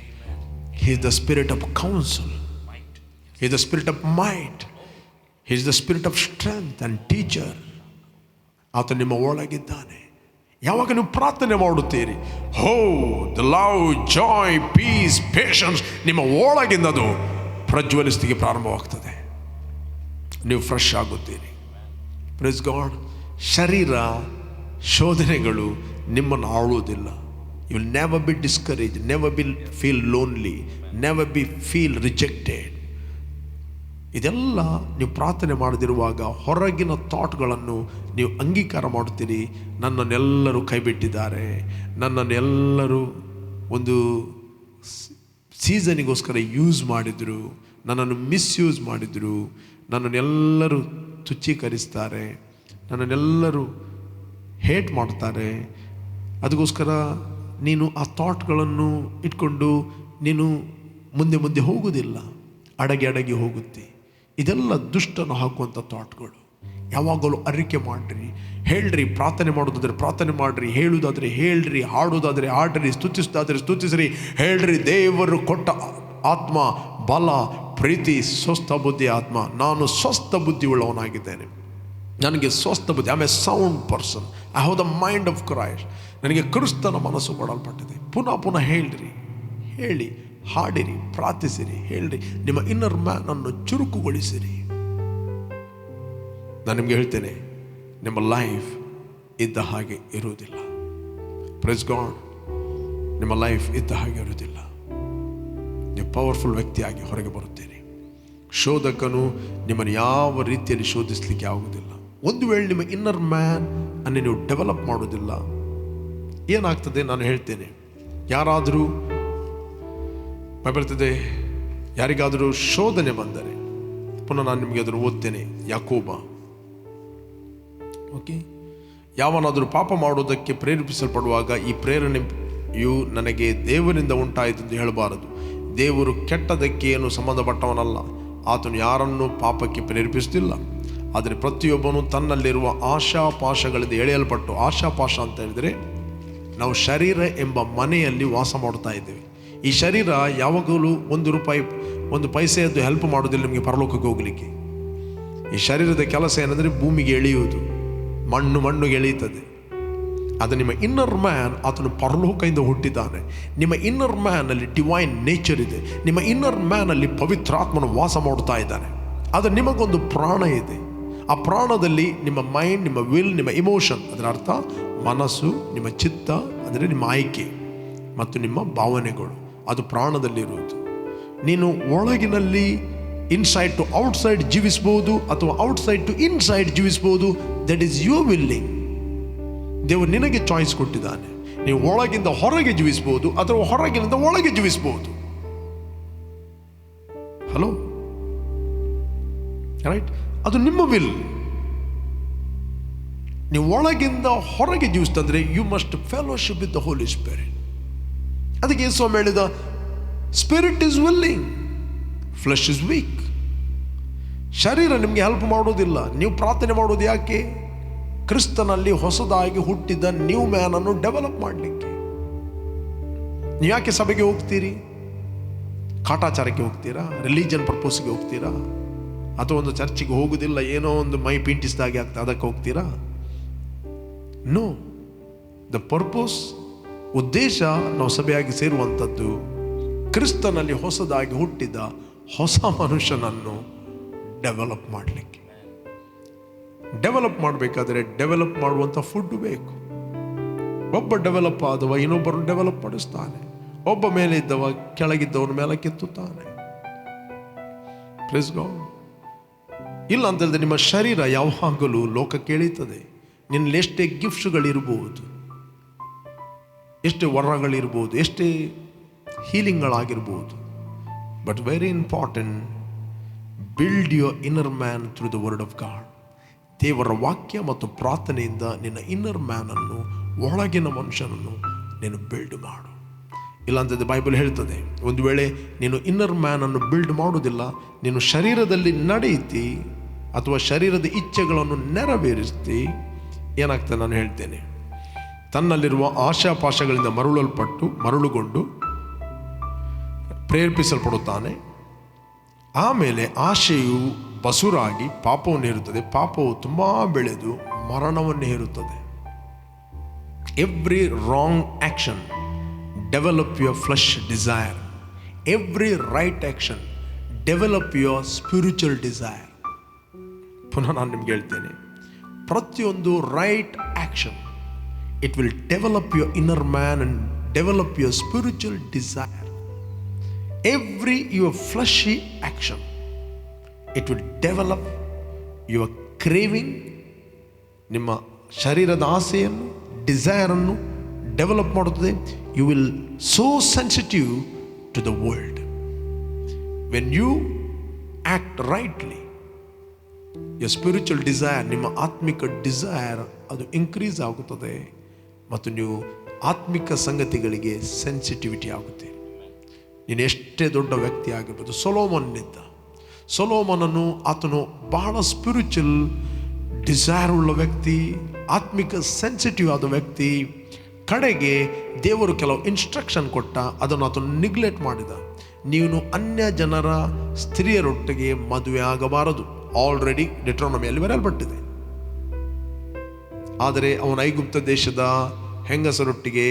He is the spirit of counsel. He is the spirit of might. He is the spirit of strength and teacher. ಆತ ನಿಮ್ಮ ಒಳಗಿದ್ದಾನೆ. ಯಾವಾಗ ನೀವು ಪ್ರಾರ್ಥನೆ ಮಾಡುತ್ತೀರಿ, ಹೋ the love, joy, peace, patience, ನಿಮ್ಮ ಒಳಗಿಂದ ಅದು ಪ್ರಜ್ವಲಿಸ್ತಿಗೆ ಪ್ರಾರಂಭವಾಗ್ತದೆ. ನೀವು ಫ್ರೆಶ್ ಆಗುತ್ತೀರಿ. Praise God. ಶರೀರ ಶೋಧನೆಗಳು ನಿಮ್ಮನ್ನು ಆಳುವುದಿಲ್ಲ. You will never be discourage, never be feel lonely, never be feel rejected. ಇದೆಲ್ಲ ನೀವು ಪ್ರಾರ್ಥನೆ ಮಾಡದಿರುವಾಗ ಹೊರಗಿನ ಥಾಟ್ಗಳನ್ನು ನೀವು ಅಂಗೀಕಾರ ಮಾಡುತ್ತೀರಿ. ನನ್ನನ್ನೆಲ್ಲರೂ ಕೈಬಿಟ್ಟಿದ್ದಾರೆ, ನನ್ನನ್ನೆಲ್ಲರೂ ಒಂದು ಸೀಸನಿಗೋಸ್ಕರ ಯೂಸ್ ಮಾಡಿದರು, ನನ್ನನ್ನು ಮಿಸ್ಯೂಸ್ ಮಾಡಿದರು, ನನ್ನನ್ನೆಲ್ಲರೂ ತುಚ್ಛೀಕರಿಸ್ತಾರೆ, ನನ್ನನ್ನೆಲ್ಲರೂ ಹೇಟ್ ಮಾಡ್ತಾರೆ. ಅದಕ್ಕೋಸ್ಕರ ನೀನು ಆ ಥಾಟ್ಗಳನ್ನು ಇಟ್ಕೊಂಡು ನೀನು ಮುಂದೆ ಮುಂದೆ ಹೋಗುವುದಿಲ್ಲ, ಅಡಗಿ ಹೋಗುತ್ತೆ. ಇದೆಲ್ಲ ದುಷ್ಟನು ಹಾಕುವಂಥ ಥಾಟ್ಗಳು. ಯಾವಾಗಲೂ ಅರಿಕೆ ಮಾಡಿರಿ, ಹೇಳ್ರಿ. ಪ್ರಾರ್ಥನೆ ಮಾಡೋದಾದರೆ ಪ್ರಾರ್ಥನೆ ಮಾಡಿರಿ, ಹೇಳುವುದಾದರೆ ಹೇಳ್ರಿ, ಹಾಡೋದಾದರೆ ಹಾಡ್ರಿ, ಸ್ತುತಿಸೋದಾದರೆ ಸ್ತುತಿಸ್ರಿ, ಹೇಳ್ರಿ. ದೇವರು ಕೊಟ್ಟ ಆತ್ಮ ಬಲ, ಪ್ರೀತಿ, ಸ್ವಸ್ಥ ಬುದ್ಧಿ ಆತ್ಮ. ನಾನು ಸ್ವಸ್ಥ ಬುದ್ಧಿ ಉಳ್ಳವನಾಗಿದ್ದೇನೆ, ನನಗೆ ಸ್ವಸ್ಥ ಬುದ್ಧಿ. I am a sound person, I have the mind of Christ. ನನಗೆ ಕ್ರಿಸ್ತನ ಮನಸ್ಸು ಕೊಡಲ್ಪಟ್ಟಿದೆ. ಪುನಃ ಪುನಃ ಹೇಳ್ರಿ, ಹೇಳಿ, ಹಾಡಿರಿ, ಪ್ರಾರ್ಥಿಸಿರಿ, ಹೇಳ್ರಿ. ನಿಮ್ಮ ಇನ್ನರ್ ಮ್ಯಾನ್ ಅನ್ನು ಚುರುಕುಗೊಳಿಸಿರಿ. ನಾನು ನಿಮಗೆ ಹೇಳ್ತೇನೆ, ನಿಮ್ಮ ಲೈಫ್ ಇದ್ದ ಹಾಗೆ ಇರುವುದಿಲ್ಲ. Price God. ನಿಮ್ಮ ಲೈಫ್ ಇದ್ದ ಹಾಗೆ ಇರುವುದಿಲ್ಲ. ನೀವು ಪವರ್ಫುಲ್ ವ್ಯಕ್ತಿಯಾಗಿ ಹೊರಗೆ ಬರುತ್ತೀರಿ. ಶೋಧಕನು ನಿಮ್ಮನ್ನು ಯಾವ ರೀತಿಯಲ್ಲಿ ಶೋಧಿಸಲಿಕ್ಕೆ ಆಗುವುದಿಲ್ಲ. ಒಂದು ವೇಳೆ ನಿಮ್ಮ ಇನ್ನರ್ ಮ್ಯಾನ್ ಅನ್ನು ನೀವು ಡೆವಲಪ್ ಮಾಡೋದಿಲ್ಲ, ಏನಾಗ್ತದೆ ನಾನು ಹೇಳ್ತೇನೆ. ಯಾರಾದರೂ ಬರ್ತದೆ, ಯಾರಿಗಾದರೂ ಶೋಧನೆ ಬಂದರೆ, ಪುನಃ ನಾನು ನಿಮಗೆ ಅದನ್ನು ಓದ್ತೇನೆ. ಯಾಕೋಬ, ಓಕೆ. ಯಾವನಾದರೂ ಪಾಪ ಮಾಡುವುದಕ್ಕೆ ಪ್ರೇರೇಪಿಸಲ್ಪಡುವಾಗ ಈ ಪ್ರೇರಣೆಯು ನನಗೆ ದೇವರಿಂದ ಉಂಟಾಯಿತು ಎಂದು ಹೇಳಬಾರದು. ದೇವರು ಕೆಟ್ಟದಕ್ಕೆ ಏನು ಸಂಬಂಧಪಟ್ಟವನಲ್ಲ. ಆತನು ಯಾರನ್ನೂ ಪಾಪಕ್ಕೆ ಪ್ರೇರೇಪಿಸುತ್ತಿಲ್ಲ. ಆದರೆ ಪ್ರತಿಯೊಬ್ಬನು ತನ್ನಲ್ಲಿರುವ ಆಶಾಪಾಶಗಳಿಂದ ಎಳೆಯಲ್ಪಟ್ಟು, ಆಶಾಪಾಶ ಅಂತ ಹೇಳಿದರೆ ನಾವು ಶರೀರ ಎಂಬ ಮನೆಯಲ್ಲಿ ವಾಸ ಮಾಡ್ತಾ ಇದ್ದೇವೆ. ಈ ಶರೀರ ಯಾವಾಗಲೂ ಒಂದು ಪೈಸೆಯದ್ದು ಹೆಲ್ಪ್ ಮಾಡೋದಿಲ್ಲ ನಿಮಗೆ ಪರಲೋಕಕ್ಕೆ ಹೋಗಲಿಕ್ಕೆ. ಈ ಶರೀರದ ಕೆಲಸ ಏನಂದರೆ ಭೂಮಿಗೆ ಎಳೆಯುವುದು, ಮಣ್ಣುಗೆ ಎಳೆಯುತ್ತದೆ. ಅದು ನಿಮ್ಮ ಇನ್ನರ್ ಮ್ಯಾನ್, ಆತನು ಪರಲೋಕದಿಂದ ಹುಟ್ಟಿದ್ದಾನೆ. ನಿಮ್ಮ ಇನ್ನರ್ ಮ್ಯಾನಲ್ಲಿ ಡಿವೈನ್ ನೇಚರ್ ಇದೆ. ನಿಮ್ಮ ಇನ್ನರ್ ಮ್ಯಾನಲ್ಲಿ ಪವಿತ್ರಾತ್ಮನು ವಾಸ ಮಾಡ್ತಾ ಇದ್ದಾನೆ. ಅದು ನಿಮಗೊಂದು ಪ್ರಾಣ ಇದೆ. ಆ ಪ್ರಾಣದಲ್ಲಿ ನಿಮ್ಮ ಮೈಂಡ್, ನಿಮ್ಮ ವಿಲ್, ನಿಮ್ಮ ಇಮೋಷನ್, ಅದರ ಅರ್ಥ ಮನಸ್ಸು, ನಿಮ್ಮ ಚಿತ್ತ ಅಂದರೆ ನಿಮ್ಮ ಆಯ್ಕೆ ಮತ್ತು ನಿಮ್ಮ ಭಾವನೆಗಳು, ಅದು ಪ್ರಾಣದಲ್ಲಿರುವುದು. ನೀನು ಒಳಗಿನಲ್ಲಿ ಇನ್ಸೈಡ್ ಟು ಔಟ್ಸೈಡ್ ಜೀವಿಸ್ಬೋದು ಅಥವಾ ಔಟ್ಸೈಡ್ ಟು ಇನ್ಸೈಡ್ ಜೀವಿಸ್ಬೋದು. That is your willing. ದೇವರು ನಿನಗೆ ಚಾಯ್ಸ್ ಕೊಟ್ಟಿದ್ದಾನೆ. ನೀವು ಒಳಗಿಂದ ಹೊರಗೆ ಜೀವಿಸ್ಬೋದು ಅಥವಾ ಹೊರಗಿನಿಂದ ಒಳಗೆ ಜೀವಿಸ್ಬೋದು. Hello, right? ಅದು ನಿಮ್ಮ ವಿಲ್. ನೀವು ಒಳಗಿಂದ ಹೊರಗೆ ಜೀವಿಸ್ತಂದ್ರೆ you must fellowship with the holy spirit. ಅದಕ್ಕೆ ಯೇಸು ಹೇಳಿದ, spirit is willing, flesh is weak. ಶರೀರ ನಿಮಗೆ ಹೆಲ್ಪ್ ಮಾಡೋದಿಲ್ಲ. ನೀವು ಪ್ರಾರ್ಥನೆ ಮಾಡೋದು ಯಾಕೆ? ಕ್ರಿಸ್ತನಲ್ಲಿ ಹೊಸದಾಗಿ ಹುಟ್ಟಿದ ನ್ಯೂ ಮ್ಯಾನ್ ಅನ್ನು ಡೆವಲಪ್ ಮಾಡಲಿಕ್ಕೆ. ನೀವು ಯಾಕೆ ಸಭೆಗೆ ಹೋಗ್ತೀರಿ? ಕಾಟಾಚಾರಕ್ಕೆ ಹೋಗ್ತೀರಾ? ರಿಲಿಜನ್ ಪರ್ಪೋಸ್ಗೆ ಹೋಗ್ತೀರಾ? ಅಥವಾ ಒಂದು ಚರ್ಚಿಗೆ ಹೋಗುವುದಿಲ್ಲ, ಏನೋ ಒಂದು ಮೈ ಪಿಂಟಿಸ್ದಾಗೆ ಆಗ್ತದೆ ಅದಕ್ಕೆ ಹೋಗ್ತೀರಾ? ನೋ. ದ ಪರ್ಪೋಸ್, ಉದ್ದೇಶ, ನಾವು ಸಭೆಯಾಗಿ ಸೇರುವಂಥದ್ದು ಕ್ರಿಸ್ತನಲ್ಲಿ ಹೊಸದಾಗಿ ಹುಟ್ಟಿದ ಹೊಸ ಮನುಷ್ಯನನ್ನು ಡೆವಲಪ್ ಮಾಡಲಿಕ್ಕೆ. ಡೆವಲಪ್ ಮಾಡಬೇಕಾದ್ರೆ ಡೆವಲಪ್ ಮಾಡುವಂಥ ಫುಡ್ ಬೇಕು. ಒಬ್ಬ ಡೆವಲಪ್ ಆದವ ಇನ್ನೊಬ್ಬರನ್ನು ಡೆವಲಪ್ ಮಾಡಿಸ್ತಾನೆ. ಒಬ್ಬ ಮೇಲೆ ಇದ್ದವ ಕೆಳಗಿದ್ದವನ ಮೇಲೆ ಕೆತ್ತುತ್ತಾನೆ. Praise god. ಇಲ್ಲ ಅಂತಂದ್ರೆ ನಿಮ್ಮ ಶರೀರ ಯಾವಾಗಲೂ ಲೋಕಕ್ಕೆ ಎಳೀತದೆ. ನಿನ್ನಲ್ಲಿ ಎಷ್ಟೇ ಗಿಫ್ಟ್ಸ್ಗಳಿರ್ಬೋದು, ಎಷ್ಟೇ ವರಗಳಿರ್ಬೋದು, ಎಷ್ಟೇ ಹೀಲಿಂಗ್ಗಳಾಗಿರ್ಬೋದು, but very important, build your inner man through the word of God. ದೇವರ ವಾಕ್ಯ ಮತ್ತು ಪ್ರಾರ್ಥನೆಯಿಂದ ನಿನ್ನ ಇನ್ನರ್ ಮ್ಯಾನನ್ನು, ಒಳಗಿನ ಮನುಷ್ಯನನ್ನು ನೀನು ಬಿಲ್ಡ್ ಮಾಡು. ಇಲ್ಲಾಂತಂದರೆ ಬೈಬಲ್ ಹೇಳ್ತದೆ, ಒಂದು ವೇಳೆ ನೀನು ಇನ್ನರ್ ಮ್ಯಾನನ್ನು ಬಿಲ್ಡ್ ಮಾಡೋದಿಲ್ಲ, ನೀನು ಶರೀರದಲ್ಲಿ ನಡೆಯುತ್ತಿ ಅಥವಾ ಶರೀರದ ಇಚ್ಛೆಗಳನ್ನು ನೆರವೇರಿಸ್ತಿ, ಏನಾಗ್ತದೆ ನಾನು ಹೇಳ್ತೇನೆ. ತನ್ನಲ್ಲಿರುವ ಆಶಾಪಾಶಗಳಿಂದ ಮರುಳುಗೊಂಡು ಪ್ರೇರೇಪಿಸಲ್ಪಡುತ್ತಾನೆ. ಆಮೇಲೆ ಆಶೆಯು ಬಸುರಾಗಿ ಪಾಪವನ್ನು ಹೇರುತ್ತದೆ. ಪಾಪವು ತುಂಬ ಬೆಳೆದು ಮರಣವನ್ನು ಹೇರುತ್ತದೆ. Every wrong action develop your flesh desire. Every right action develop your spiritual desire. ಪುನಃ ನಾನು ನಿಮ್ಗೆ ಹೇಳ್ತೇನೆ, ಪ್ರತಿಯೊಂದು right action it will develop your inner man and develop your spiritual desire. Every your fleshy action, it will develop your craving, ನಿಮ್ಮ ಶರೀರದ ಆಸೆಯನ್ನು, ಡಿಸೈರನ್ನು develop ಮಾಡುತ್ತದೆ. You will so sensitive to the world. When you act rightly, your spiritual desire, ನಿಮ್ಮ ಆತ್ಮಿಕ desire ಅದು increase ಆಗುತ್ತದೆ ಮತ್ತು ನೀವು ಆತ್ಮಿಕ ಸಂಗತಿಗಳಿಗೆ ಸೆನ್ಸಿಟಿವಿಟಿ ಆಗುತ್ತೆ. ನೀನು ಎಷ್ಟೇ ದೊಡ್ಡ ವ್ಯಕ್ತಿ ಆಗಿರ್ಬೋದು. ಸೊಲೊಮೋನನಿದ್ದ. ಸೊಲೊಮೋನನು ಆತನು ಬಹಳ ಸ್ಪಿರಿಚುವಲ್ ಡಿಸೈರ್ ಉಳ್ಳ ವ್ಯಕ್ತಿ, ಆತ್ಮಿಕ ಸೆನ್ಸಿಟಿವ್ ಆದ ವ್ಯಕ್ತಿ. ಕಡೆಗೆ ದೇವರು ಕೆಲವು ಇನ್ಸ್ಟ್ರಕ್ಷನ್ ಕೊಟ್ಟ, ಅದನ್ನು ಆತನು ನಿಗ್ಲೆಕ್ಟ್ ಮಾಡಿದ. ನೀನು ಅನ್ಯ ಜನರ ಸ್ತ್ರೀಯರೊಟ್ಟಿಗೆ ಮದುವೆ ಆಗಬಾರದು. ಆಲ್ರೆಡಿ ಡಿಟ್ರೋನಮಿಯಲ್ಲಿ ಬರೆಯಲ್ಪಟ್ಟಿದೆ. ಆದರೆ ಅವನ ಐಗುಪ್ತ ದೇಶದ ಹೆಂಗಸರೊಟ್ಟಿಗೆ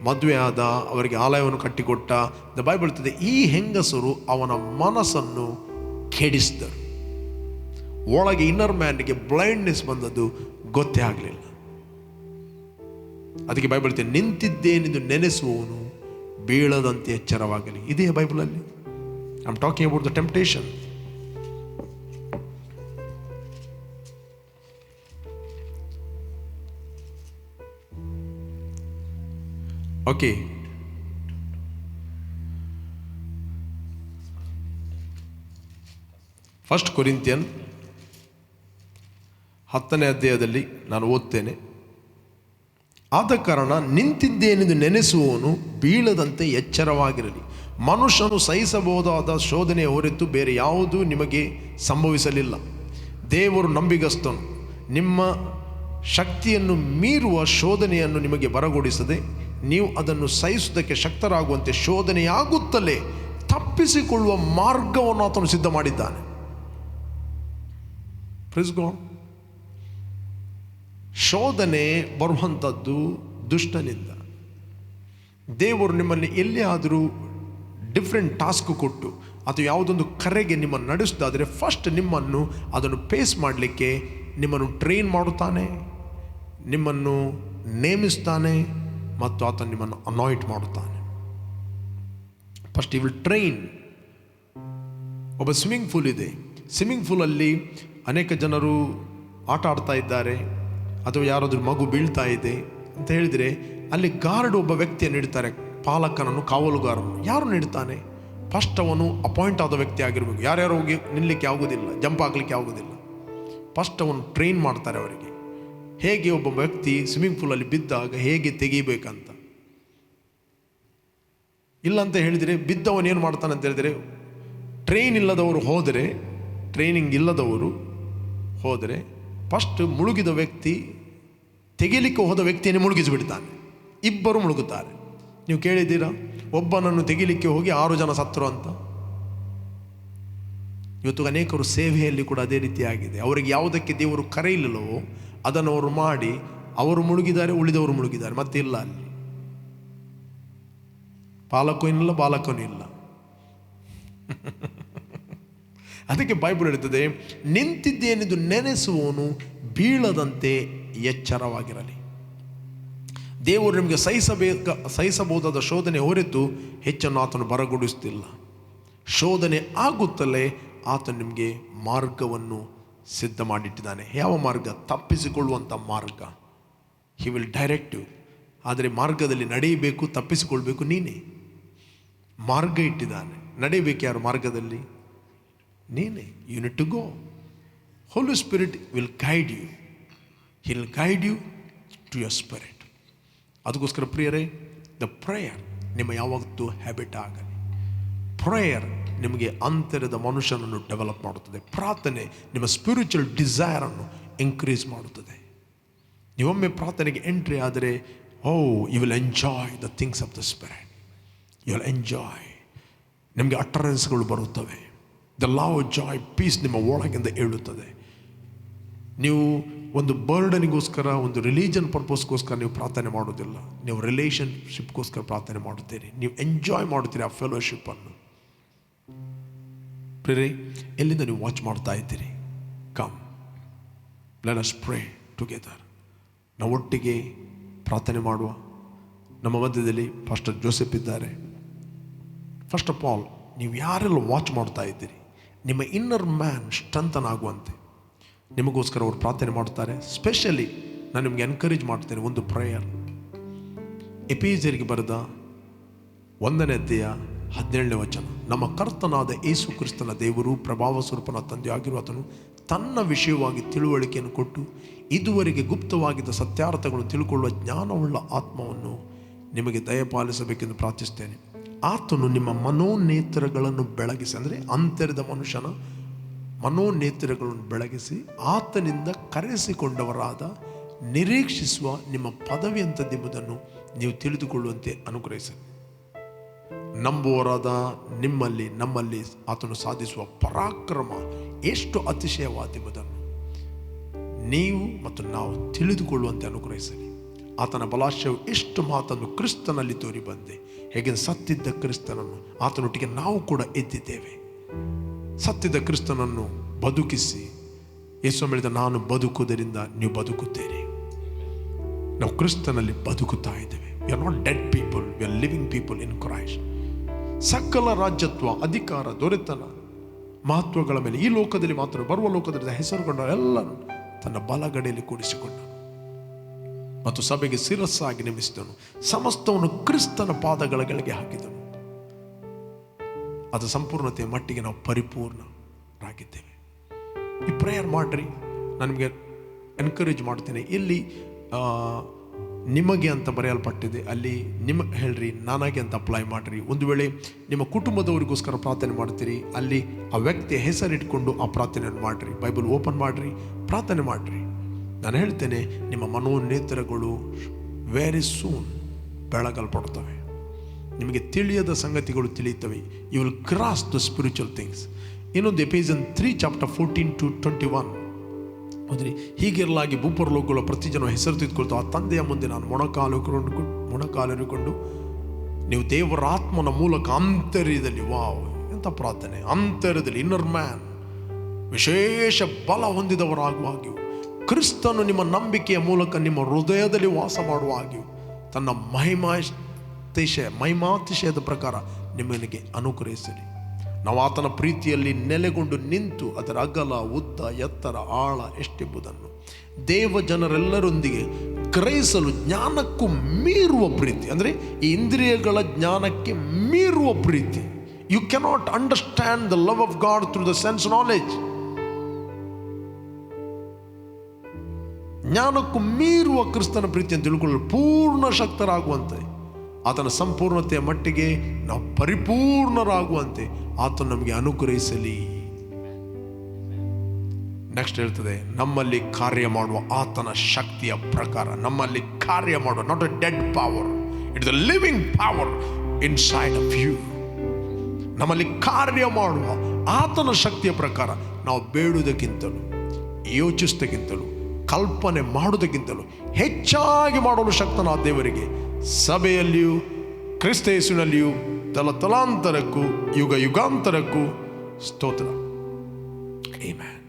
ಮದುವೆ ಆದ, ಅವರಿಗೆ ಆಲಯವನ್ನು ಕಟ್ಟಿಕೊಟ್ಟ. ದ ಬೈಬಲ್ ಹೇಳ್ತದೆ, ಈ ಹೆಂಗಸರು ಅವನ ಮನಸ್ಸನ್ನು ಕೆಡಿಸಿದರು. ಒಳಗೆ ಇನ್ನರ್ ಮ್ಯಾನ್ಗೆ ಬ್ಲೈಂಡ್ನೆಸ್ ಬಂದದ್ದು ಗೊತ್ತೇ ಆಗಲಿಲ್ಲ. ಅದಕ್ಕೆ ಬೈಬಲ್ ಹೇಳ್ತದೆ, ನಿಂತಿದ್ದೇನೆಂದು ನೆನೆಸುವವನು ಬೀಳದಂತೆ ಎಚ್ಚರವಾಗಲಿ. ಇದೇ ಬೈಬಲಲ್ಲಿ. I am talking about the temptation. Okay, first Corinthian 10ನೇ ಅಧ್ಯಾಯದಲ್ಲಿ ನಾನು ಓದ್ತೇನೆ. ಆದ ಕಾರಣ ನಿಂತಿದ್ದೇನೆಂದು ನೆನೆಸುವವನು ಬೀಳದಂತೆ ಎಚ್ಚರವಾಗಿರಲಿ. ಮನುಷ್ಯನು ಸಹಿಸಬಹುದಾದ ಶೋಧನೆಯ ಹೊರತು ಬೇರೆ ಯಾವುದೂ ನಿಮಗೆ ಸಂಭವಿಸಲಿಲ್ಲ. ದೇವರು ನಂಬಿಗಸ್ತನು, ನಿಮ್ಮ ಶಕ್ತಿಯನ್ನು ಮೀರುವ ಶೋಧನೆಯನ್ನು ನಿಮಗೆ ಬರಗೊಡಿಸದೆ ನೀವು ಅದನ್ನು ಸಹಿಸುವುದಕ್ಕೆ ಶಕ್ತರಾಗುವಂತೆ ಶೋಧನೆಯಾಗುತ್ತಲೇ ತಪ್ಪಿಸಿಕೊಳ್ಳುವ ಮಾರ್ಗವನ್ನು ಆತನು ಸಿದ್ಧ ಮಾಡಿದ್ದಾನೆ. Praise God. ಶೋಧನೆ ಬರುವಂಥದ್ದು ದುಷ್ಟನಿಂದ. ದೇವರು ನಿಮ್ಮಲ್ಲಿ ಎಲ್ಲಿ ಆದರೂ ಡಿಫ್ರೆಂಟ್ ಟಾಸ್ಕ್ ಕೊಟ್ಟು ಅಥವಾ ಯಾವುದೊಂದು ಕರೆಗೆ ನಿಮ್ಮನ್ನು ನಡೆಸಿದಾದರೆ ಫಸ್ಟ್ ನಿಮ್ಮನ್ನು ಅದನ್ನು ಫೇಸ್ ಮಾಡಲಿಕ್ಕೆ ನಿಮ್ಮನ್ನು ಟ್ರೈನ್ ಮಾಡುತ್ತಾನೆ, ನಿಮ್ಮನ್ನು ನೇಮಿಸ್ತಾನೆ ಮತ್ತು ಆತ ನಿಮ್ಮನ್ನು ಅನಾಯಿಂಟ್ ಮಾಡುತ್ತಾನೆ. ಫಸ್ಟ್ ಈ ವಿಲ್ ಟ್ರೈನ್. ಒಬ್ಬ ಸ್ವಿಮ್ಮಿಂಗ್ ಪೂಲ್ ಇದೆ. ಸ್ವಿಮ್ಮಿಂಗ್ ಪೂಲಲ್ಲಿ ಅನೇಕ ಜನರು ಆಟ ಆಡ್ತಾ ಇದ್ದಾರೆ, ಅಥವಾ ಯಾರಾದರೂ ಮಗು ಬೀಳ್ತಾ ಇದೆ ಅಂತ ಹೇಳಿದರೆ ಅಲ್ಲಿ ಗಾರ್ಡ್ ಒಬ್ಬ ವ್ಯಕ್ತಿಯನ್ನು ಇಡ್ತಾರೆ, ಪಾಲಕನನ್ನು, ಕಾವಲುಗಾರನು. ಯಾರು ನೀಡ್ತಾನೆ? ಫಸ್ಟ್ ಅವನು ಅಪಾಯಿಂಟ್ ಆದ ವ್ಯಕ್ತಿ ಆಗಿರಬೇಕು. ಯಾರ್ಯಾರು ಹೋಗಿ ನಿಲ್ಲಕ್ಕೆ ಆಗೋದಿಲ್ಲ, ಜಂಪ್ ಆಗಲಿಕ್ಕೆ ಆಗೋದಿಲ್ಲ. ಫಸ್ಟ್ ಅವನು ಟ್ರೈನ್ ಮಾಡ್ತಾರೆ ಅವರಿಗೆ, ಹೇಗೆ ಒಬ್ಬ ವ್ಯಕ್ತಿ ಸ್ವಿಮ್ಮಿಂಗ್ ಪೂಲಲ್ಲಿ ಬಿದ್ದಾಗ ಹೇಗೆ ತೆಗಿಬೇಕಂತ. ಇಲ್ಲ ಅಂತ ಹೇಳಿದರೆ ಬಿದ್ದವನು ಏನು ಮಾಡ್ತಾನೆ ಅಂತ ಹೇಳಿದರೆ, ಟ್ರೈನಿಂಗ್ ಇಲ್ಲದವರು ಹೋದರೆ ಫಸ್ಟ್ ಮುಳುಗಿದ ವ್ಯಕ್ತಿ ತೆಗಿಲಿಕ್ಕೆ ಹೋದ ವ್ಯಕ್ತಿಯನ್ನೇ ಮುಳುಗಿಸಿಬಿಡ್ತಾನೆ. ಇಬ್ಬರು ಮುಳುಗುತ್ತಾರೆ. ನೀವು ಕೇಳಿದ್ದೀರಾ, ಒಬ್ಬನನ್ನು ತೆಗಿಲಿಕ್ಕೆ ಹೋಗಿ 6 ಜನ ಸತ್ತರು ಅಂತ. ಇವತ್ತು ಅನೇಕರು ಸೇವೆಯಲ್ಲಿ ಕೂಡ ಅದೇ ರೀತಿ ಆಗಿದೆ. ಅವರಿಗೆ ಯಾವುದಕ್ಕೆ ದೇವರು ಕರೆಯಿಲ್ಲವೋ ಅದನ್ನು ಅವರು ಮಾಡಿ ಅವರು ಮುಳುಗಿದ್ದಾರೆ, ಉಳಿದವರು ಮುಳುಗಿದ್ದಾರೆ. ಮತ್ತೆ ಇಲ್ಲ, ಅಲ್ಲಿ ಪಾಲಕೂ ಇಲ್ಲ, ಬಾಲಕನೂ ಇಲ್ಲ. ಅದಕ್ಕೆ ಬೈಬಲ್ ಹೇಳ್ತದೆ, ನಿಂತಿದ್ದೇನೆಂದು ನೆನೆಸುವವನು ಬೀಳದಂತೆ ಎಚ್ಚರವಾಗಿರಲಿ. ದೇವರು ನಿಮಗೆ ಸಹಿಸಬಹುದಾದ ಶೋಧನೆ ಹೊರತು ಹೆಚ್ಚನ್ನು ಆತನು ಬರಗೊಡಿಸುತ್ತಿಲ್ಲ. ಶೋಧನೆ ಆಗುತ್ತಲೇ ಆತನು ನಿಮಗೆ ಮಾರ್ಗವನ್ನು ಸಿದ್ಧ ಮಾಡಿಟ್ಟಿದ್ದಾನೆ. ಯಾವ ಮಾರ್ಗ? ತಪ್ಪಿಸಿಕೊಳ್ಳುವಂಥ ಮಾರ್ಗ. He will direct you. ಆದರೆ ಮಾರ್ಗದಲ್ಲಿ ನಡೆಯಬೇಕು, ತಪ್ಪಿಸಿಕೊಳ್ಬೇಕು ನೀನೇ. ಮಾರ್ಗ ಇಟ್ಟಿದ್ದಾನೆ. ನಡೆಯಬೇಕು ಯಾರು ಮಾರ್ಗದಲ್ಲಿ? ನೀನೇ. You need to go. Holy spirit will guide you. He will guide you to your spirit. ಅದಕ್ಕೋಸ್ಕರ ಪ್ರಿಯರೇ, ದ ಪ್ರೇಯರ್ ನಿಮ್ಮ ಯಾವತ್ತೂ ಹ್ಯಾಬಿಟ್ ಆಗಲಿ. ಪ್ರೇಯರ್ ನಿಮಗೆ ಅಂತರದ ಮನುಷ್ಯನನ್ನು ಡೆವಲಪ್ ಮಾಡುತ್ತದೆ. ಪ್ರಾರ್ಥನೆ ನಿಮ್ಮ ಸ್ಪಿರಿಚುವಲ್ ಡಿಸೈರನ್ನು ಇನ್ಕ್ರೀಸ್ ಮಾಡುತ್ತದೆ. ನೀವೊಮ್ಮೆ ಪ್ರಾರ್ಥನೆಗೆ ಎಂಟ್ರಿ ಆದರೆ, you will enjoy the things of the spirit. You will enjoy. ನಿಮಗೆ ಅಟರೆನ್ಸ್ಗಳು ಬರುತ್ತವೆ. ದ ಲವ್, ಜಾಯ್, ಪೀಸ್ ನಿಮ್ಮ ಒಳಗಿಂದ ಏಳುತ್ತದೆ. ನೀವು ಒಂದು ಬರ್ಡನಿಗೋಸ್ಕರ, ಒಂದು ರಿಲಿಜನ್ ಪರ್ಪಸ್ಗೋಸ್ಕರ ನೀವು ಪ್ರಾರ್ಥನೆ ಮಾಡೋದಿಲ್ಲ. ನೀವು ರಿಲೇಷನ್ಶಿಪ್ಗೋಸ್ಕರ ಪ್ರಾರ್ಥನೆ ಮಾಡುತ್ತೀರಿ. ನೀವು ಎಂಜಾಯ್ ಮಾಡುತ್ತೀರಿ ಆ ಫೆಲೋಶಿಪ್ಪನ್ನು. ಪ್ರೇರೆ, ಎಲ್ಲಿಂದ ನೀವು ವಾಚ್ ಮಾಡ್ತಾ ಇದ್ದೀರಿ? Come, let us pray together. ನಾವು ಒಟ್ಟಿಗೆ ಪ್ರಾರ್ಥನೆ ಮಾಡುವ. ನಮ್ಮ ಮಧ್ಯದಲ್ಲಿ ಫಾಸ್ಟರ್ ಜೋಸೆಫ್ ಇದ್ದಾರೆ. ಫಸ್ಟ್ ಆಫ್ ಆಲ್, ನೀವು ಯಾರೆಲ್ಲ ವಾಚ್ ಮಾಡ್ತಾ ಇದ್ದೀರಿ, ನಿಮ್ಮ ಇನ್ನರ್ ಮ್ಯಾನ್ ಸ್ಟ್ರೆಂಥನ್ ಆಗುವಂತೆ ನಿಮಗೋಸ್ಕರ ಅವರು ಪ್ರಾರ್ಥನೆ ಮಾಡ್ತಾರೆ. ಸ್ಪೆಷಲಿ ನಾನು ನಿಮಗೆ ಎನ್ಕರೇಜ್ ಮಾಡ್ತೇನೆ, ಒಂದು ಪ್ರೇಯರ್. ಎಫೆಸರಿಗೆ ಬರೆದ 1ನೇ ಅಧ್ಯಾಯ 17ನೇ ವಚನ. ನಮ್ಮ ಕರ್ತನಾದ ಯೇಸು ಕ್ರಿಸ್ತನ ದೇವರು, ಪ್ರಭಾವ ಸ್ವರೂಪನ ತಂದೆಯಾಗಿರುವ ಆತನು ತನ್ನ ವಿಷಯವಾಗಿ ತಿಳುವಳಿಕೆಯನ್ನು ಕೊಟ್ಟು ಇದುವರೆಗೆ ಗುಪ್ತವಾಗಿದ್ದ ಸತ್ಯಾರ್ಥಗಳನ್ನು ತಿಳ್ಕೊಳ್ಳುವ ಜ್ಞಾನವುಳ್ಳ ಆತ್ಮವನ್ನು ನಿಮಗೆ ದಯಪಾಲಿಸಬೇಕೆಂದು ಪ್ರಾರ್ಥಿಸ್ತೇನೆ. ಆತನು ನಿಮ್ಮ ಮನೋನೇತ್ರಗಳನ್ನು ಬೆಳಗಿಸಿ, ಅಂದರೆ ಅಂತರದ ಮನುಷ್ಯನ ಮನೋನೇತ್ರಗಳನ್ನು ಬೆಳಗಿಸಿ ಆತನಿಂದ ಕರೆಸಿಕೊಂಡವರಾದ ನಿರೀಕ್ಷಿಸುವ ನಿಮ್ಮ ಪದವಿ ಎಂಥದ್ದೆಂಬುದನ್ನು ನೀವು ತಿಳಿದುಕೊಳ್ಳುವಂತೆ ಅನುಗ್ರಹಿಸಿ. ನಂಬುವರಾದ ನಮ್ಮಲ್ಲಿ ಆತನು ಸಾಧಿಸುವ ಪರಾಕ್ರಮ ಎಷ್ಟು ಅತಿಶಯವಾದೆಂಬುದನ್ನು ನೀವು ಮತ್ತು ನಾವು ತಿಳಿದುಕೊಳ್ಳುವಂತೆ ಅನುಗ್ರಹಿಸಲಿ. ಆತನ ಬಲಾಶಯವು ಎಷ್ಟು ಮಾತನ್ನು ಕ್ರಿಸ್ತನಲ್ಲಿ ತೋರಿ ಬಂದೆ, ಹೇಗೆ ಸತ್ತಿದ್ದ ಕ್ರಿಸ್ತನನ್ನು ಆತನೊಟ್ಟಿಗೆ ನಾವು ಕೂಡ ಎದ್ದಿದ್ದೇವೆ. ಸತ್ತಿದ್ದ ಕ್ರಿಸ್ತನನ್ನು ಬದುಕಿಸಿ ಯೇಸು ಹೇಳಿದ, ನಾನು ಬದುಕುವುದರಿಂದ ನೀವು ಬದುಕುತ್ತೀರಿ. ನಾವು ಕ್ರಿಸ್ತನಲ್ಲಿ ಬದುಕುತ್ತಾ ಇದ್ದೇವೆ. We are not dead people, we are living people in Christ. ಸಕಲ ರಾಜ್ಯತ್ವ, ಅಧಿಕಾರ, ದೊರೆತನ, ಮಹತ್ವಗಳ ಮೇಲೆ ಈ ಲೋಕದಲ್ಲಿ ಮಾತ್ರ ಬರುವ ಲೋಕದಲ್ಲಿ ಹೆಸರುಗೊಂಡ ಎಲ್ಲರೂ ತನ್ನ ಬಲಗಡೆಯಲ್ಲಿ ಕೂಡಿಸಿಕೊಂಡ ಮತ್ತು ಸಭೆಗೆ ಶಿರಸ್ಸಾಗಿ ನೇಮಿಸಿದನು. ಸಮಸ್ತವನ್ನು ಕ್ರಿಸ್ತನ ಪಾದಗಳ ಕೆಳಗೆ ಹಾಕಿದನು. ಅದು ಸಂಪೂರ್ಣತೆಯ ಮಟ್ಟಿಗೆ ನಾವು ಪರಿಪೂರ್ಣರಾಗಿದ್ದೇವೆ. ಈ ಪ್ರೇಯರ್ ಮಾಡ್ರಿ. ನಾನು ನಿಮಗೆ ಎನ್ಕರೇಜ್ ಮಾಡ್ತೇನೆ. ಇಲ್ಲಿ ನಿಮಗೆ ಅಂತ ಬರೆಯಲ್ಪಟ್ಟಿದೆ, ಅಲ್ಲಿ ಹೇಳ್ರಿ, ನಾನಾಗೆ ಅಂತ ಅಪ್ಲೈ ಮಾಡಿರಿ. ಒಂದು ವೇಳೆ ನಿಮ್ಮ ಕುಟುಂಬದವರಿಗೋಸ್ಕರ ಪ್ರಾರ್ಥನೆ ಮಾಡ್ತೀರಿ, ಅಲ್ಲಿ ಆ ವ್ಯಕ್ತಿಯ ಹೆಸರಿಟ್ಕೊಂಡು ಆ ಪ್ರಾರ್ಥನೆಯನ್ನು ಮಾಡಿರಿ. ಬೈಬಲ್ ಓಪನ್ ಮಾಡಿರಿ, ಪ್ರಾರ್ಥನೆ ಮಾಡಿರಿ. ನಾನು ಹೇಳ್ತೇನೆ, ನಿಮ್ಮ ಮನೋನೇತ್ರಗಳು ವೆರಿ ಸೂನ್ ಬೆಳಗಲ್ಪಡ್ತವೆ. ನಿಮಗೆ ತಿಳಿಯದ ಸಂಗತಿಗಳು ತಿಳಿಯುತ್ತವೆ. You will cross the spiritual things. ಇನ್ನೊಂದು ಎಫೆಸಿಯನ್ಸ್ 3:14-21 ಹೌದ್ರಿ. ಹೀಗಿರಲಾಗಿ ಭೂಪರಲೋಕಗಳ ಪ್ರತಿ ಜನ ಹೆಸರು ತಿದ್ಕೊಳ್ತಾ ಆ ತಂದೆಯ ಮುಂದೆ ನಾನು ಮೊಣಕಾಲಿರಿಕೊಂಡು ನೀವು ದೇವರ ಆತ್ಮನ ಮೂಲಕ ಅಂತರ್ಯದಲ್ಲಿ, ವಾವ್ ಎಂಥ ಪ್ರಾರ್ಥನೆ, ಅಂತರ್ಯದಲ್ಲಿ ಇನ್ನರ್ ಮ್ಯಾನ್ ವಿಶೇಷ ಬಲ ಹೊಂದಿದವರಾಗುವಾಗಿಯೂ ಕ್ರಿಸ್ತನು ನಿಮ್ಮ ನಂಬಿಕೆಯ ಮೂಲಕ ನಿಮ್ಮ ಹೃದಯದಲ್ಲಿ ವಾಸ ಮಾಡುವಾಗಿಯೂ ತನ್ನ ಮಹಿಮಾತಿಶಯದ ಪ್ರಕಾರ ನಿಮ್ಮನಿಗೆ ಅನುಗ್ರಹಿಸಲಿ. ನಾವು ಆತನ ಪ್ರೀತಿಯಲ್ಲಿ ನೆಲೆಗೊಂಡು ನಿಂತು ಅದರ ಅಗಲ, ಉದ್ದ, ಎತ್ತರ, ಆಳ ಎಷ್ಟೆಂಬುದನ್ನು ದೇವ ಜನರೆಲ್ಲರೊಂದಿಗೆ ಗ್ರಹಿಸಲು ಜ್ಞಾನಕ್ಕೂ ಮೀರುವ ಪ್ರೀತಿ, ಅಂದರೆ ಈ ಇಂದ್ರಿಯಗಳ ಜ್ಞಾನಕ್ಕೆ ಮೀರುವ ಪ್ರೀತಿ. You cannot understand the love of God through the sense knowledge. ಜ್ಞಾನಕ್ಕೂ ಮೀರುವ ಕ್ರಿಸ್ತನ ಪ್ರೀತಿಯನ್ನು ತಿಳ್ಕೊಳ್ಳಲು ಪೂರ್ಣ ಶಕ್ತರಾಗುವಂತೆ, ಆತನ ಸಂಪೂರ್ಣತೆಯ ಮಟ್ಟಿಗೆ ನಾವು ಪರಿಪೂರ್ಣರಾಗುವಂತೆ ಆತನು ನಮಗೆ ಅನುಗ್ರಹಿಸಲಿ. ನೆಕ್ಸ್ಟ್ ಹೇಳ್ತದೆ, ನಮ್ಮಲ್ಲಿ ಕಾರ್ಯ ಮಾಡುವ ಆತನ ಶಕ್ತಿಯ ಪ್ರಕಾರ. ನಮ್ಮಲ್ಲಿ ಕಾರ್ಯ ಮಾಡುವ, not a dead power, it is a living power inside of you. ನಮ್ಮಲ್ಲಿ ಕಾರ್ಯ ಮಾಡುವ ಆತನ ಶಕ್ತಿಯ ಪ್ರಕಾರ ನಾವು ಬೇಡುವುದಕ್ಕಿಂತಲೂ, ಯೋಚಿಸುವುದಕ್ಕಿಂತಲೂ, ಕಲ್ಪನೆ ಮಾಡುವುದಕ್ಕಿಂತಲೂ ಹೆಚ್ಚಾಗಿ ಮಾಡಲು ಶಕ್ತನಾದ ದೇವರಿಗೆ ಸಭೆಯಲ್ಲಿಯೂ ಕ್ರಿಸ್ತ ಯೇಸುವಿನಲ್ಲಿಯೂ ತಲಾಂತರಕ್ಕೂ ಯುಗ ಯುಗಾಂತರಕ್ಕೂ ಸ್ತೋತ್ರ. ಆಮೆನ್.